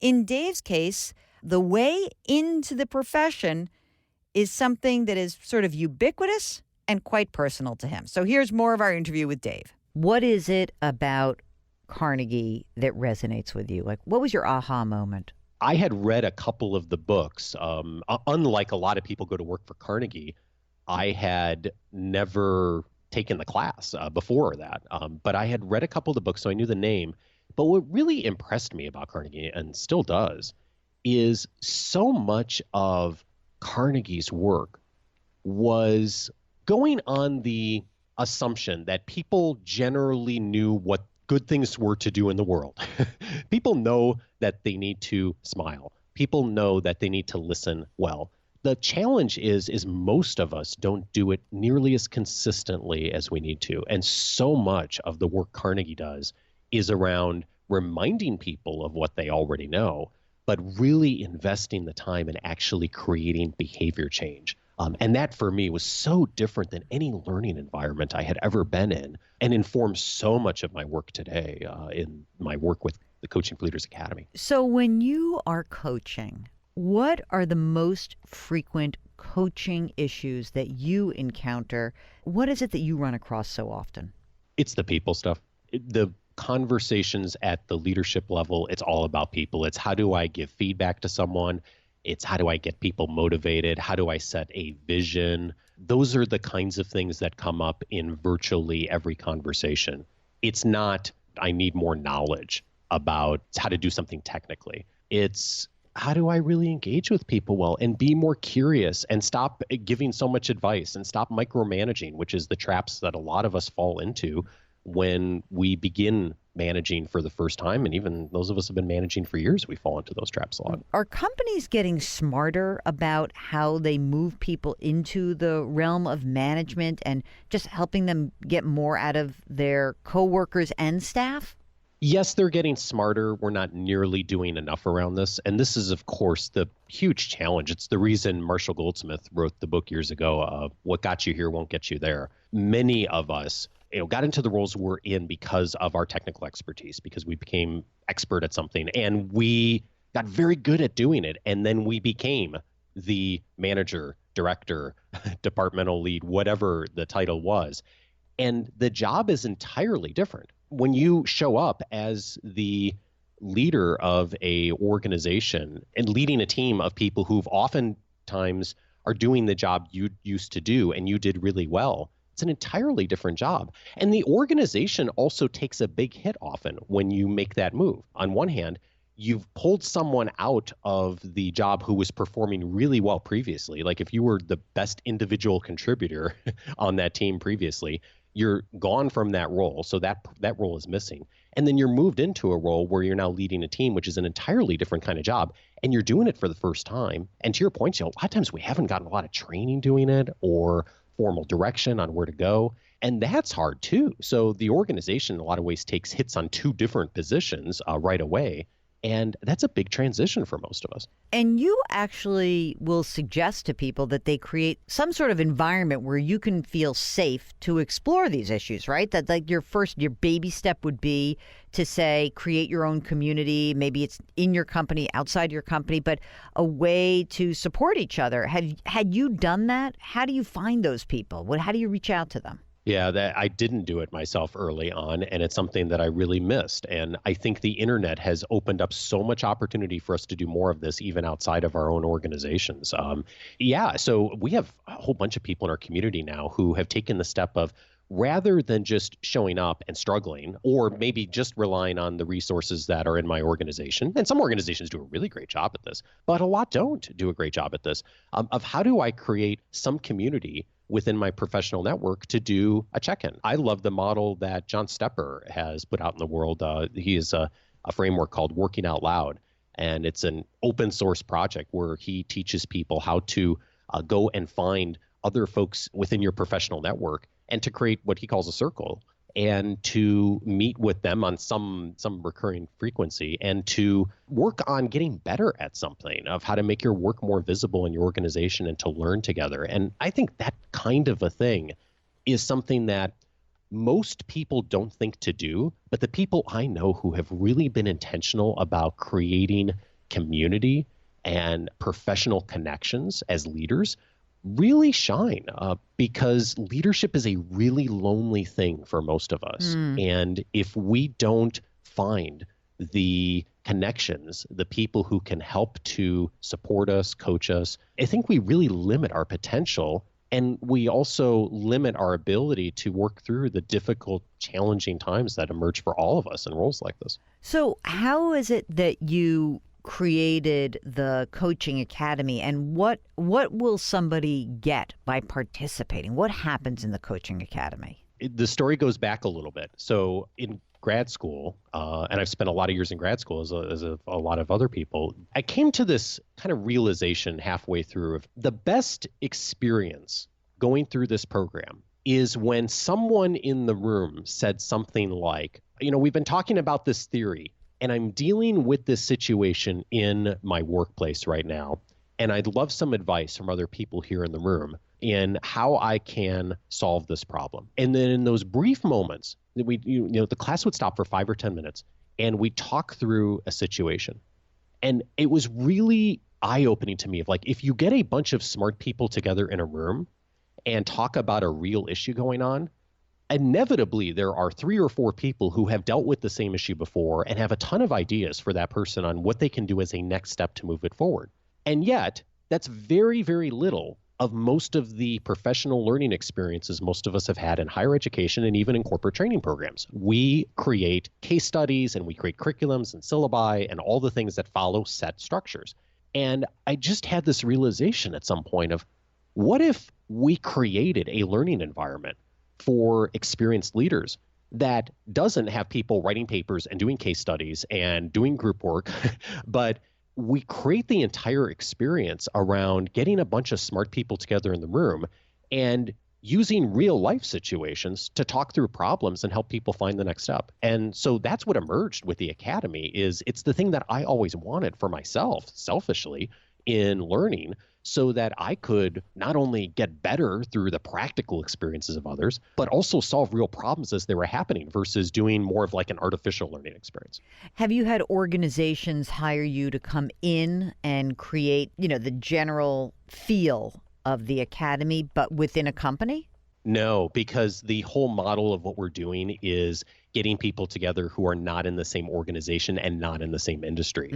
Speaker 2: In Dave's case, the way into the profession is something that is sort of ubiquitous and quite personal to him. So here's more of our interview with Dave. What is it about Carnegie that resonates with you? Like, what was your aha moment?
Speaker 5: I had read a couple of the books. Unlike a lot of people go to work for Carnegie, I had never taken the class before that. But I had read a couple of the books, so I knew the name. But what really impressed me about Carnegie, and still does, is so much of Carnegie's work was going on the assumption that people generally knew what good things were to do in the world. People know that they need to smile. People know that they need to listen well. The challenge is most of us don't do it nearly as consistently as we need to. And so much of the work Carnegie does is around reminding people of what they already know, but really investing the time in actually creating behavior change. And that for me was so different than any learning environment I had ever been in, and informs so much of my work today in my work with the Coaching for Leaders Academy.
Speaker 2: So when you are coaching, what are the most frequent coaching issues that you encounter? What is it that you run across so often?
Speaker 5: It's the people stuff. The conversations at the leadership level, it's all about people. It's how do I give feedback to someone? It's how do I get people motivated? How do I set a vision? Those are the kinds of things that come up in virtually every conversation. It's not, I need more knowledge about how to do something technically. It's, how do I really engage with people well and be more curious and stop giving so much advice and stop micromanaging, which is the traps that a lot of us fall into when we begin managing for the first time. And even those of us have been managing for years, we fall into those traps a lot.
Speaker 2: Are companies getting smarter about how they move people into the realm of management and just helping them get more out of their coworkers and staff?
Speaker 5: Yes, they're getting smarter. We're not nearly doing enough around this. And this is, of course, the huge challenge. It's the reason Marshall Goldsmith wrote the book years ago, What Got You Here Won't Get You There. Many of us got into the roles we're in because of our technical expertise, because we became expert at something and we got very good at doing it. And then we became the manager, director, departmental lead, whatever the title was. And the job is entirely different. When you show up as the leader of a organization and leading a team of people who've oftentimes are doing the job you used to do and you did really well, it's an entirely different job. And the organization also takes a big hit often when you make that move. On one hand, you've pulled someone out of the job who was performing really well previously. Like if you were the best individual contributor on that team previously, you're gone from that role. So that role is missing. And then you're moved into a role where you're now leading a team, which is an entirely different kind of job. And you're doing it for the first time. And to your point, a lot of times we haven't gotten a lot of training doing it or formal direction on where to go. And that's hard too. So the organization in a lot of ways takes hits on two different positions right away. And that's a big transition for most of us.
Speaker 2: And you actually will suggest to people that they create some sort of environment where you can feel safe to explore these issues, right? That like your baby step would be to say, create your own community. Maybe it's in your company, outside your company, but a way to support each other. Had you done that? How do you find those people? How do you reach out to them?
Speaker 5: Yeah, I didn't do it myself early on, and it's something that I really missed. And I think the internet has opened up so much opportunity for us to do more of this, even outside of our own organizations. So we have a whole bunch of people in our community now who have taken the step of, rather than just showing up and struggling, or maybe just relying on the resources that are in my organization. And some organizations do a really great job at this, but a lot don't do a great job at this, of how do I create some community within my professional network to do a check-in. I love the model that John Stepper has put out in the world. He is a framework called Working Out Loud, and it's an open source project where he teaches people how to go and find other folks within your professional network and to create what he calls a circle and to meet with them on some recurring frequency and to work on getting better at something, of how to make your work more visible in your organization and to learn together. And I think that kind of a thing is something that most people don't think to do, but the people I know who have really been intentional about creating community and professional connections as leaders really shine, because leadership is a really lonely thing for most of us. And if we don't find the connections, the people who can help to support us, coach us, I think we really limit our potential. And we also limit our ability to work through the difficult, challenging times that emerge for all of us in roles like this.
Speaker 2: So how is it that you created the Coaching Academy, and what will somebody get by participating? What happens in the Coaching Academy?
Speaker 5: The story goes back a little bit. So in grad school, and I've spent a lot of years in grad school as a lot of other people, I came to this kind of realization halfway through of the best experience going through this program is when someone in the room said something like, we've been talking about this theory, and I'm dealing with this situation in my workplace right now, and I'd love some advice from other people here in the room in how I can solve this problem. And then in those brief moments, the class would stop for 5 or 10 minutes, and we talk through a situation. And it was really eye-opening to me of like, if you get a bunch of smart people together in a room and talk about a real issue going on, inevitably there are 3 or 4 people who have dealt with the same issue before and have a ton of ideas for that person on what they can do as a next step to move it forward. And yet, that's very, very little of most of the professional learning experiences most of us have had in higher education and even in corporate training programs. We create case studies and we create curriculums and syllabi and all the things that follow set structures. And I just had this realization at some point of, what if we created a learning environment for experienced leaders that doesn't have people writing papers and doing case studies and doing group work, but we create the entire experience around getting a bunch of smart people together in the room and using real life situations to talk through problems and help people find the next step. And so that's what emerged with the Academy. It's the thing that I always wanted for myself, selfishly, in learning so that I could not only get better through the practical experiences of others, but also solve real problems as they were happening versus doing more of like an artificial learning experience.
Speaker 2: Have you had organizations hire you to come in and create, the general feel of the academy, but within a company?
Speaker 5: No, because the whole model of what we're doing is getting people together who are not in the same organization and not in the same industry.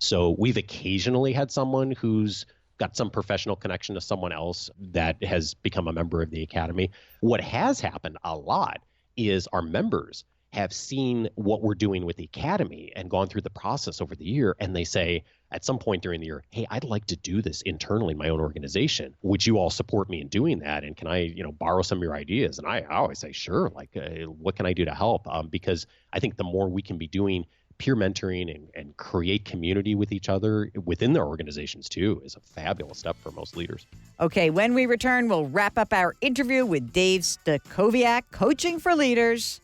Speaker 5: So we've occasionally had someone who's got some professional connection to someone else that has become a member of the academy. What has happened a lot is our members have seen what we're doing with the academy and gone through the process over the year. And they say at some point during the year, hey, I'd like to do this internally in my own organization. Would you all support me in doing that? And can I, borrow some of your ideas? And I always say, sure. Like, what can I do to help? Because I think the more we can be doing peer mentoring and create community with each other within their organizations too is a fabulous step for most leaders.
Speaker 2: Okay, when we return, we'll wrap up our interview with Dave Stachowiak, Coaching for Leaders.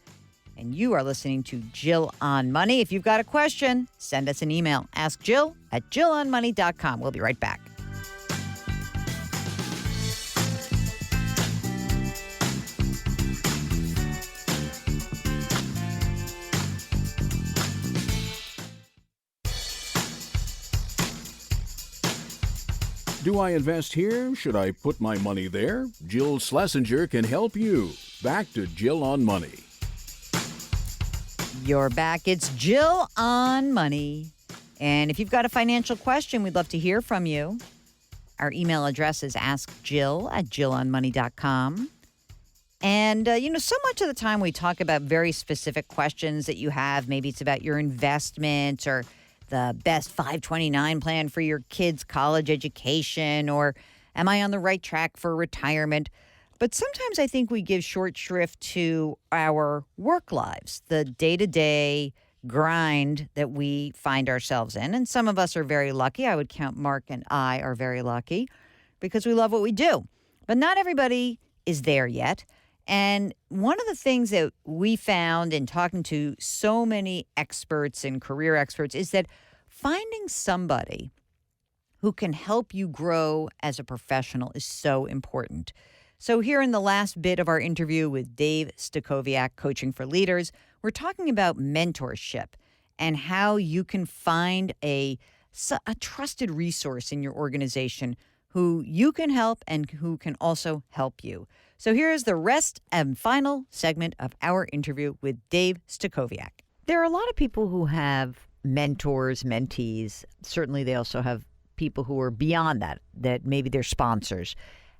Speaker 2: And you are listening to Jill on Money. If you've got a question, send us an email. Ask Jill at jillonmoney.com. We'll be right back.
Speaker 1: Do I invest here? Should I put my money there? Jill Schlesinger can help you. Back to Jill on Money.
Speaker 2: You're back. It's Jill on Money. And if you've got a financial question, we'd love to hear from you. Our email address is askjill at jillonmoney.com. And, so much of the time we talk about very specific questions that you have. Maybe it's about your investments or the best 529 plan for your kids' college education, or am I on the right track for retirement? But sometimes I think we give short shrift to our work lives, the day-to-day grind that we find ourselves in. And some of us are very lucky. I would count Mark and I are very lucky because we love what we do. But not everybody is there yet. And one of the things that we found in talking to so many experts and career experts is that finding somebody who can help you grow as a professional is so important. So here in the last bit of our interview with Dave Stachowiak, Coaching for Leaders, we're talking about mentorship and how you can find a trusted resource in your organization who you can help and who can also help you. So here is the rest and final segment of our interview with Dave Stachowiak. There are a lot of people who have mentors, mentees. Certainly they also have people who are beyond that maybe they're sponsors.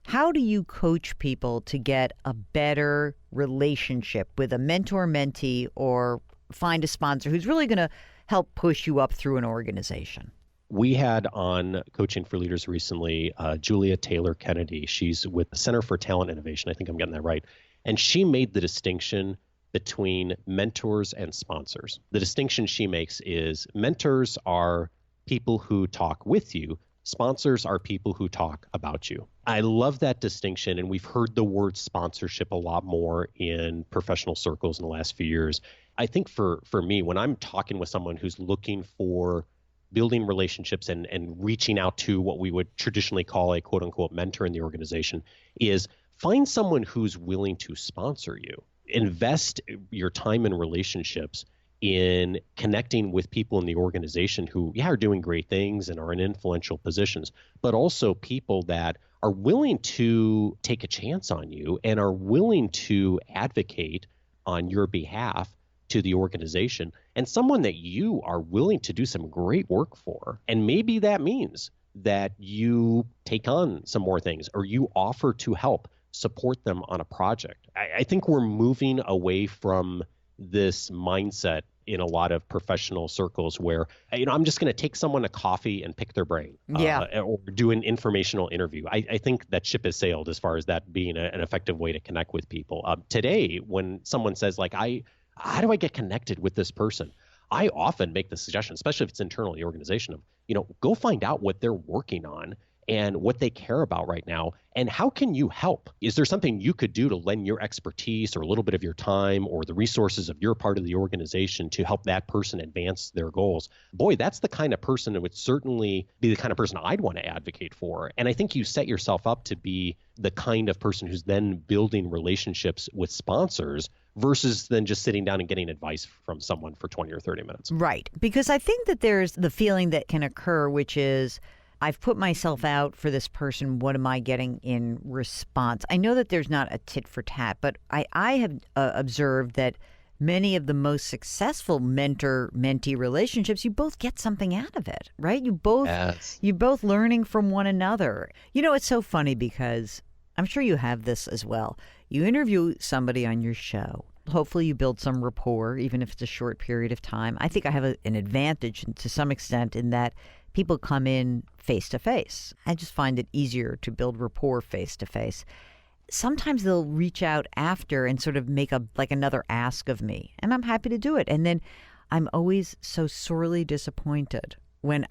Speaker 2: How do you coach people to get a better relationship with a mentor-mentee or find a sponsor who's really going to help push you up through an organization?
Speaker 5: We had on Coaching for Leaders recently, Julia Taylor Kennedy. She's with the Center for Talent Innovation. I think I'm getting that right. And she made the distinction between mentors and sponsors. The distinction she makes is mentors are people who talk with you. Sponsors are people who talk about you. I love that distinction, and we've heard the word sponsorship a lot more in professional circles in the last few years. I think for me, when I'm talking with someone who's looking for building relationships and reaching out to what we would traditionally call a quote unquote mentor in the organization, is find someone who's willing to sponsor you. Invest your time in relationships in connecting with people in the organization who, are doing great things and are in influential positions, but also people that are willing to take a chance on you and are willing to advocate on your behalf to the organization, and someone that you are willing to do some great work for. And maybe that means that you take on some more things or you offer to help support them on a project. I think we're moving away from this mindset in a lot of professional circles where, I'm just going to take someone to coffee and pick their brain or do an informational interview. I think that ship has sailed as far as that being an effective way to connect with people. Today, when someone says like, how do I get connected with this person? I often make the suggestion, especially if it's internal in the organization, of, go find out what they're working on and what they care about right now. And how can you help? Is there something you could do to lend your expertise or a little bit of your time or the resources of your part of the organization to help that person advance their goals? Boy, that's the kind of person that would certainly be the kind of person I'd want to advocate for. And I think you set yourself up to be the kind of person who's then building relationships with sponsors versus then just sitting down and getting advice from someone for 20 or 30 minutes.
Speaker 2: Right. Because I think that there's the feeling that can occur, which is, I've put myself out for this person. What am I getting in response? I know that there's not a tit for tat, but I have observed that many of the most successful mentor-mentee relationships, you both get something out of it, right? You're both learning from one another. You know, it's so funny because I'm sure you have this as well. You interview somebody on your show. Hopefully you build some rapport, even if it's a short period of time. I think I have an advantage to some extent in that people come in face-to-face. I just find it easier to build rapport face-to-face. Sometimes they'll reach out after and sort of make another ask of me, and I'm happy to do it. And then I'm always so sorely disappointed when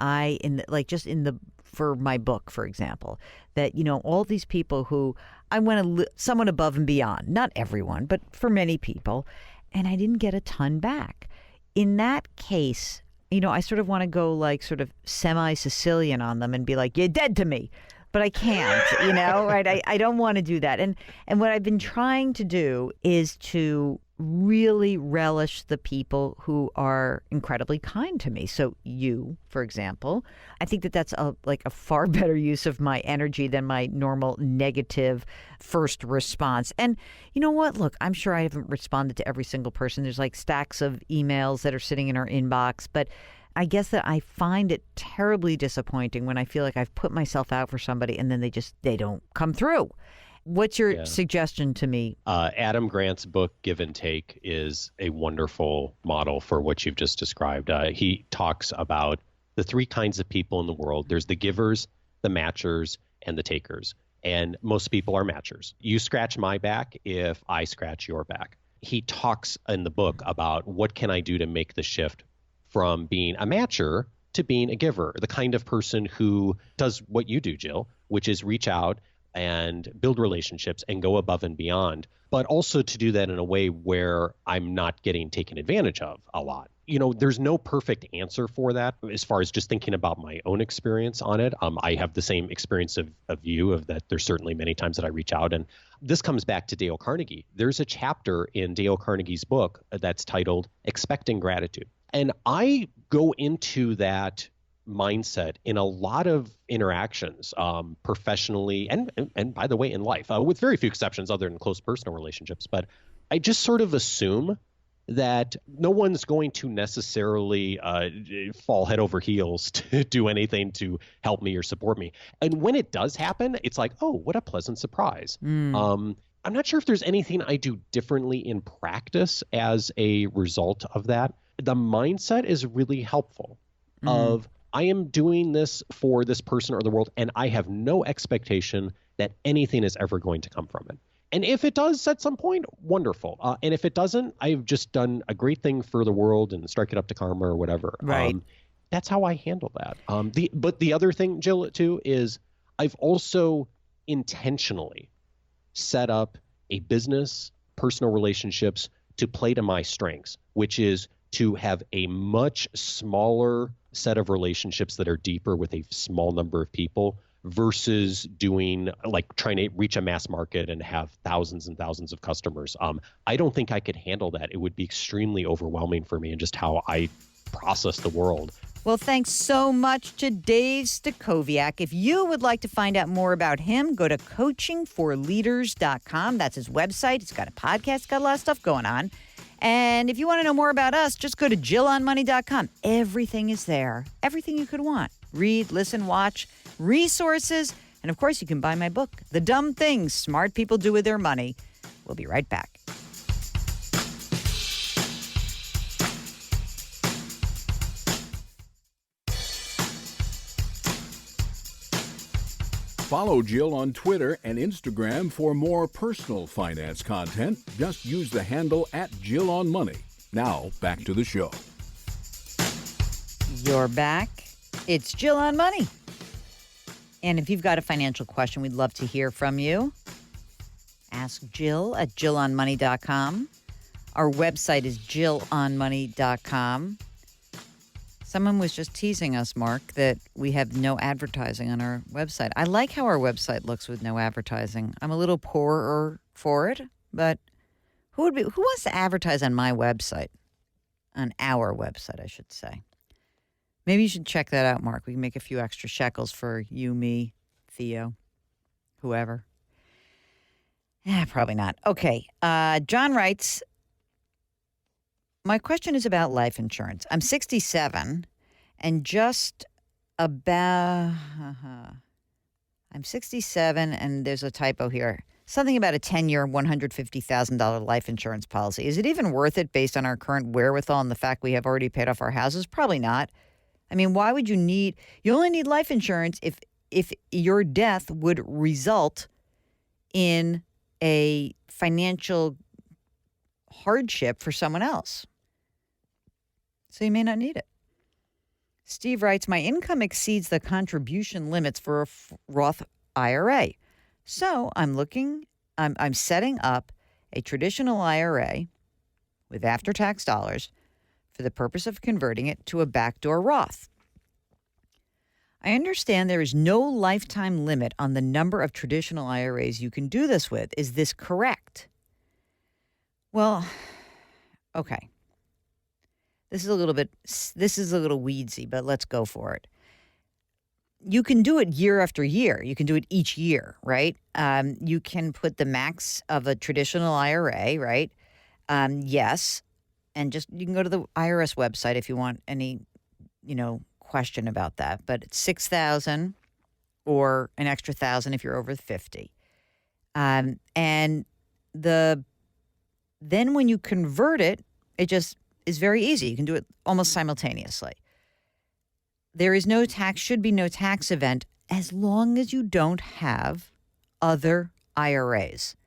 Speaker 2: for my book, for example, that, you know, all these people who I went someone above and beyond, not everyone, but for many people, and I didn't get a ton back. In that case, you know, I sort of want to go sort of semi-Sicilian on them and be like, you're dead to me. But I can't, you know, right? I don't want to do that. And what I've been trying to do is to really relish the people who are incredibly kind to me. So you, for example, I think that that's a far better use of my energy than my normal negative first response. And you know what? Look, I'm sure I haven't responded to every single person. There's stacks of emails that are sitting in our inbox, but I guess that I find it terribly disappointing when I feel like I've put myself out for somebody and then they don't come through. What's your suggestion to me?
Speaker 5: Adam Grant's book, Give and Take, is a wonderful model for what you've just described. He talks about the three kinds of people in the world. There's the givers, the matchers, and the takers. And most people are matchers. You scratch my back if I scratch your back. He talks in the book about what can I do to make the shift from being a matcher to being a giver, the kind of person who does what you do, Jill, which is reach out and build relationships and go above and beyond, but also to do that in a way where I'm not getting taken advantage of a lot. You know, there's no perfect answer for that as far as just thinking about my own experience on it. I have the same experience of you, of that there's certainly many times that I reach out. And this comes back to Dale Carnegie. There's a chapter in Dale Carnegie's book that's titled Expecting Gratitude. And I go into that mindset in a lot of interactions, professionally and by the way, in life, with very few exceptions other than close personal relationships. But I just sort of assume that no one's going to necessarily fall head over heels to do anything to help me or support me. And when it does happen, it's like, oh, what a pleasant surprise. I'm not sure if there's anything I do differently in practice as a result of that. The mindset is really helpful of I am doing this for this person or the world, and I have no expectation that anything is ever going to come from it. And if it does at some point, wonderful. And if it doesn't, I've just done a great thing for the world and strike it up to karma or whatever.
Speaker 2: Right.
Speaker 5: That's how I handle that. But the other thing, Jill, too, is I've also intentionally set up a business, personal relationships to play to my strengths, which is to have a much smaller set of relationships that are deeper with a small number of people versus doing trying to reach a mass market and have thousands and thousands of customers. I don't think I could handle that. It would be extremely overwhelming for me and just how I process the world.
Speaker 2: Well, thanks so much to Dave Stachowiak. If you would like to find out more about him, go to coachingforleaders.com. That's his website. He's got a podcast, got a lot of stuff going on. And if you want to know more about us, just go to jillonmoney.com. Everything is there. Everything you could want. Read, listen, watch, resources. And of course, you can buy my book, The Dumb Things Smart People Do With Their Money. We'll be right back.
Speaker 1: Follow Jill on Twitter and Instagram for more personal finance content. Just use the handle @JillOnMoney. Now, back to the show.
Speaker 2: You're back. It's Jill on Money. And if you've got a financial question, we'd love to hear from you. Ask Jill at jillonmoney.com. Our website is jillonmoney.com. Someone was just teasing us, Mark, that we have no advertising on our website. I like how our website looks with no advertising. I'm a little poorer for it, but who wants to advertise on my website? On our website, I should say. Maybe you should check that out, Mark. We can make a few extra shekels for you, me, Theo, whoever. Yeah, probably not. Okay. John writes, my question is about life insurance. I'm 67 and just about, I'm 67 and there's a typo here. Something about a 10-year, $150,000 life insurance policy. Is it even worth it based on our current wherewithal and the fact we have already paid off our houses? Probably not. I mean, why would you only need life insurance if your death would result in a financial hardship for someone else. So you may not need it. Steve writes, my income exceeds the contribution limits for a Roth IRA. So I'm setting up a traditional IRA with after-tax dollars for the purpose of converting it to a backdoor Roth. I understand there is no lifetime limit on the number of traditional IRAs you can do this with. Is this correct? Well, okay. This is a little weedsy, but let's go for it. You can do it year after year. You can do it each year, right? You can put the max of a traditional IRA, right? Yes. And you can go to the IRS website if you want any, question about that. But it's $6,000 or an extra $1,000 if you're over 50. And then when you convert it, it just is very easy. You can do it almost simultaneously. There is should be no tax event as long as you don't have other IRAs.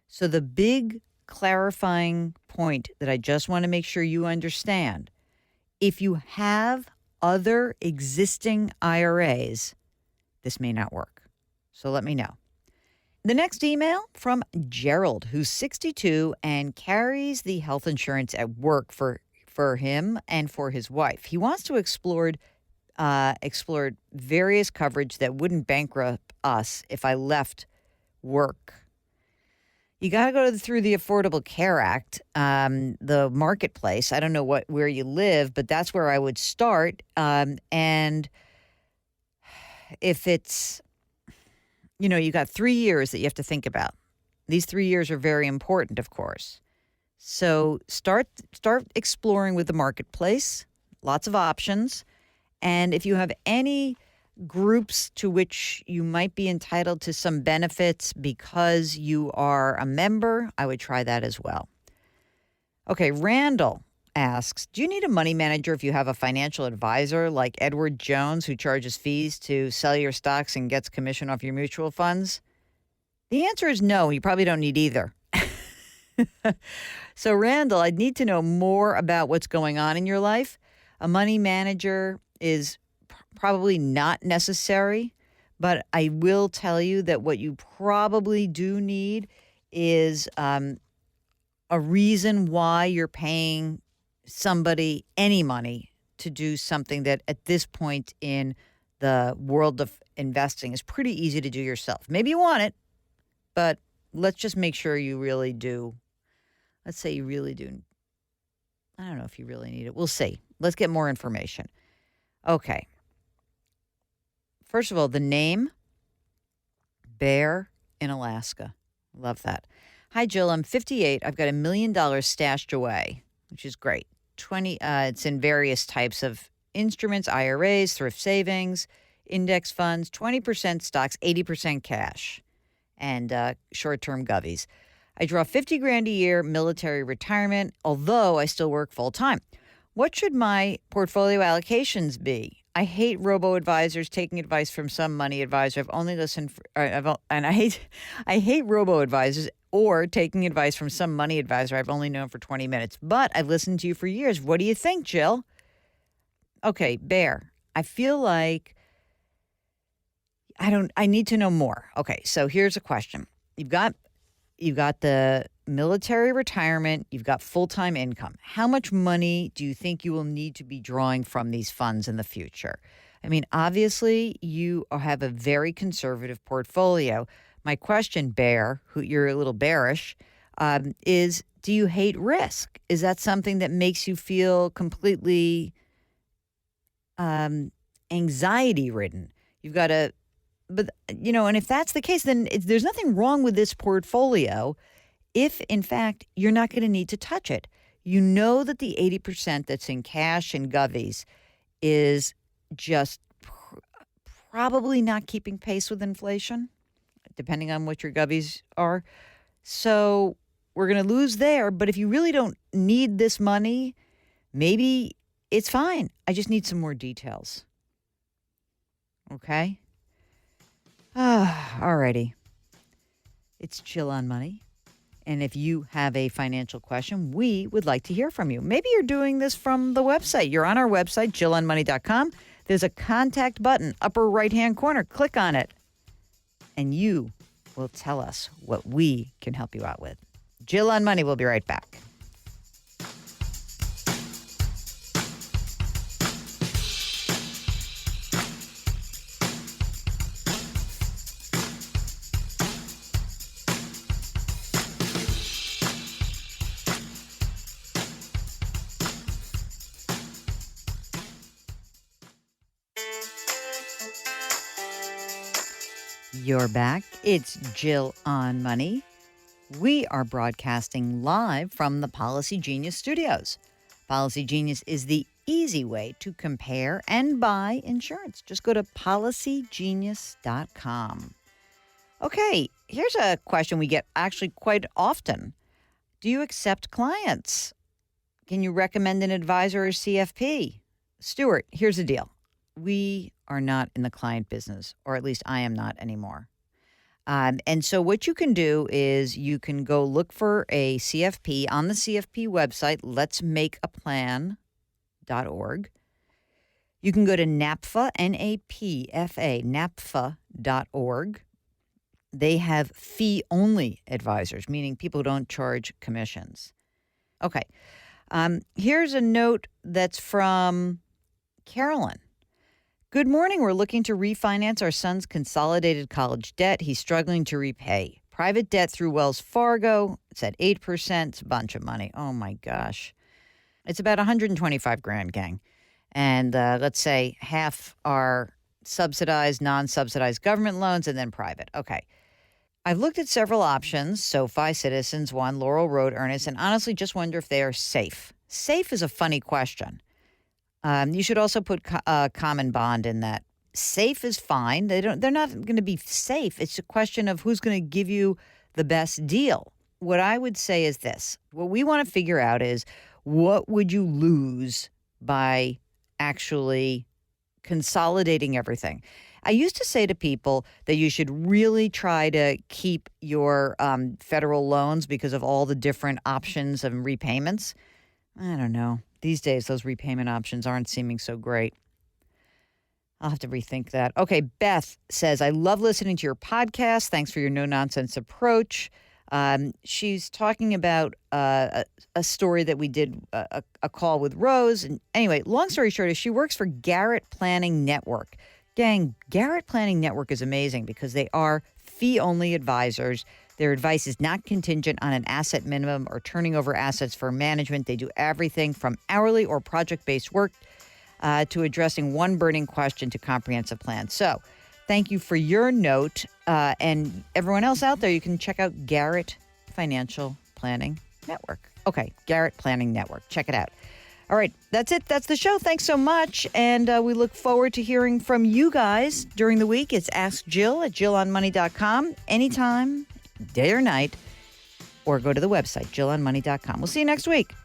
Speaker 2: So the big clarifying point that I just want to make sure you understand, if you have other existing IRAs, this may not work. So let me know. The next email from Gerald, who's 62 and carries the health insurance at work for him and for his wife. He wants to explore various coverage that wouldn't bankrupt us if I left work. You got to go through the Affordable Care Act, the marketplace. I don't know where you live, but that's where I would start. And if it's, you got 3 years that you have to think about. These 3 years are very important, of course. So start exploring with the marketplace, lots of options. And if you have any groups to which you might be entitled to some benefits because you are a member, I would try that as well. Okay, Randall asks, do you need a money manager if you have a financial advisor like Edward Jones who charges fees to sell your stocks and gets commission off your mutual funds? The answer is no, you probably don't need either. So Randall, I'd need to know more about what's going on in your life. A money manager is probably not necessary, but I will tell you that what you probably do need is a reason why you're paying somebody any money to do something that at this point in the world of investing is pretty easy to do yourself. Maybe you want it, but let's just make sure you really do. Let's say you really do. I don't know if you really need it. We'll see. Let's get more information. Okay. First of all, the name, Bear in Alaska. Love that. Hi, Jill. I'm 58. I've got $1 million stashed away, which is great. It's in various types of instruments, IRAs, thrift savings, index funds, 20% stocks, 80% cash, and short-term govies. I draw $50,000 a year, military retirement, although I still work full-time. What should my portfolio allocations be? I hate robo-advisors taking advice from some money advisor. I've only listened I hate robo-advisors or taking advice from some money advisor I've only known for 20 minutes. But I've listened to you for years. What do you think, Jill? Okay, Bear, I feel like I need to know more. Okay, so here's a question. You've got the military retirement, you've got full-time income. How much money do you think you will need to be drawing from these funds in the future? I mean, obviously, you have a very conservative portfolio. My question, Bear, who you're a little bearish, is do you hate risk? Is that something that makes you feel completely anxiety-ridden? You've got to, but, and if that's the case, then there's nothing wrong with this portfolio if, in fact, you're not going to need to touch it. You know that the 80% that's in cash and govies is just probably not keeping pace with inflation, depending on what your govies are. So we're going to lose there. But if you really don't need this money, maybe it's fine. I just need some more details. Okay? All righty. It's Jill on Money. And if you have a financial question, we would like to hear from you. Maybe you're doing this from the website. You're on our website, jillonmoney.com. There's a contact button, upper right-hand corner. Click on it, and you will tell us what we can help you out with. Jill on Money. We'll be right back. You're back. It's Jill on Money. We are broadcasting live from the Policy Genius studios. Policy Genius is the easy way to compare and buy insurance. Just go to policygenius.com. Okay, here's a question we get actually quite often. Do you accept clients? Can you recommend an advisor or CFP? Stuart, here's the deal. We are not in the client business, or at least I am not anymore. And so what you can do is you can go look for a CFP on the CFP website, letsmakeaplan.org. You can go to NAPFA, N-A-P-F-A, NAPFA.org. They have fee-only advisors, meaning people who don't charge commissions. Okay. Here's a note that's from Carolyn. Good morning. We're looking to refinance our son's consolidated college debt. He's struggling to repay. Private debt through Wells Fargo. It's at 8%. It's a bunch of money. Oh, my gosh. It's about $125,000, gang. And let's say half are subsidized, non-subsidized government loans, and then private. Okay. I've looked at several options, SoFi, Citizens, One, Laurel Road, Earnest, and honestly just wonder if they are safe. Safe is a funny question. You should also put common bond in that. Safe is fine. They're not going to be safe. It's a question of who's going to give you the best deal. What I would say is this. What we want to figure out is what would you lose by actually consolidating everything? I used to say to people that you should really try to keep your federal loans because of all the different options of repayments. I don't know. These days, those repayment options aren't seeming so great. I'll have to rethink that. Okay, Beth says, I love listening to your podcast. Thanks for your no-nonsense approach. She's talking about a story that we did, a call with Rose. And anyway, long story short is she works for Garrett Planning Network. Gang, Garrett Planning Network is amazing because they are fee-only advisors. Their advice is not contingent on an asset minimum or turning over assets for management. They do everything from hourly or project-based work to addressing one burning question to comprehensive plans. So thank you for your note. And everyone else out there, you can check out Garrett Financial Planning Network. Okay, Garrett Planning Network. Check it out. All right, that's it. That's the show. Thanks so much. And we look forward to hearing from you guys during the week. It's Ask Jill at jillonmoney.com anytime, day or night, or go to the website, jillonmoney.com. We'll see you next week.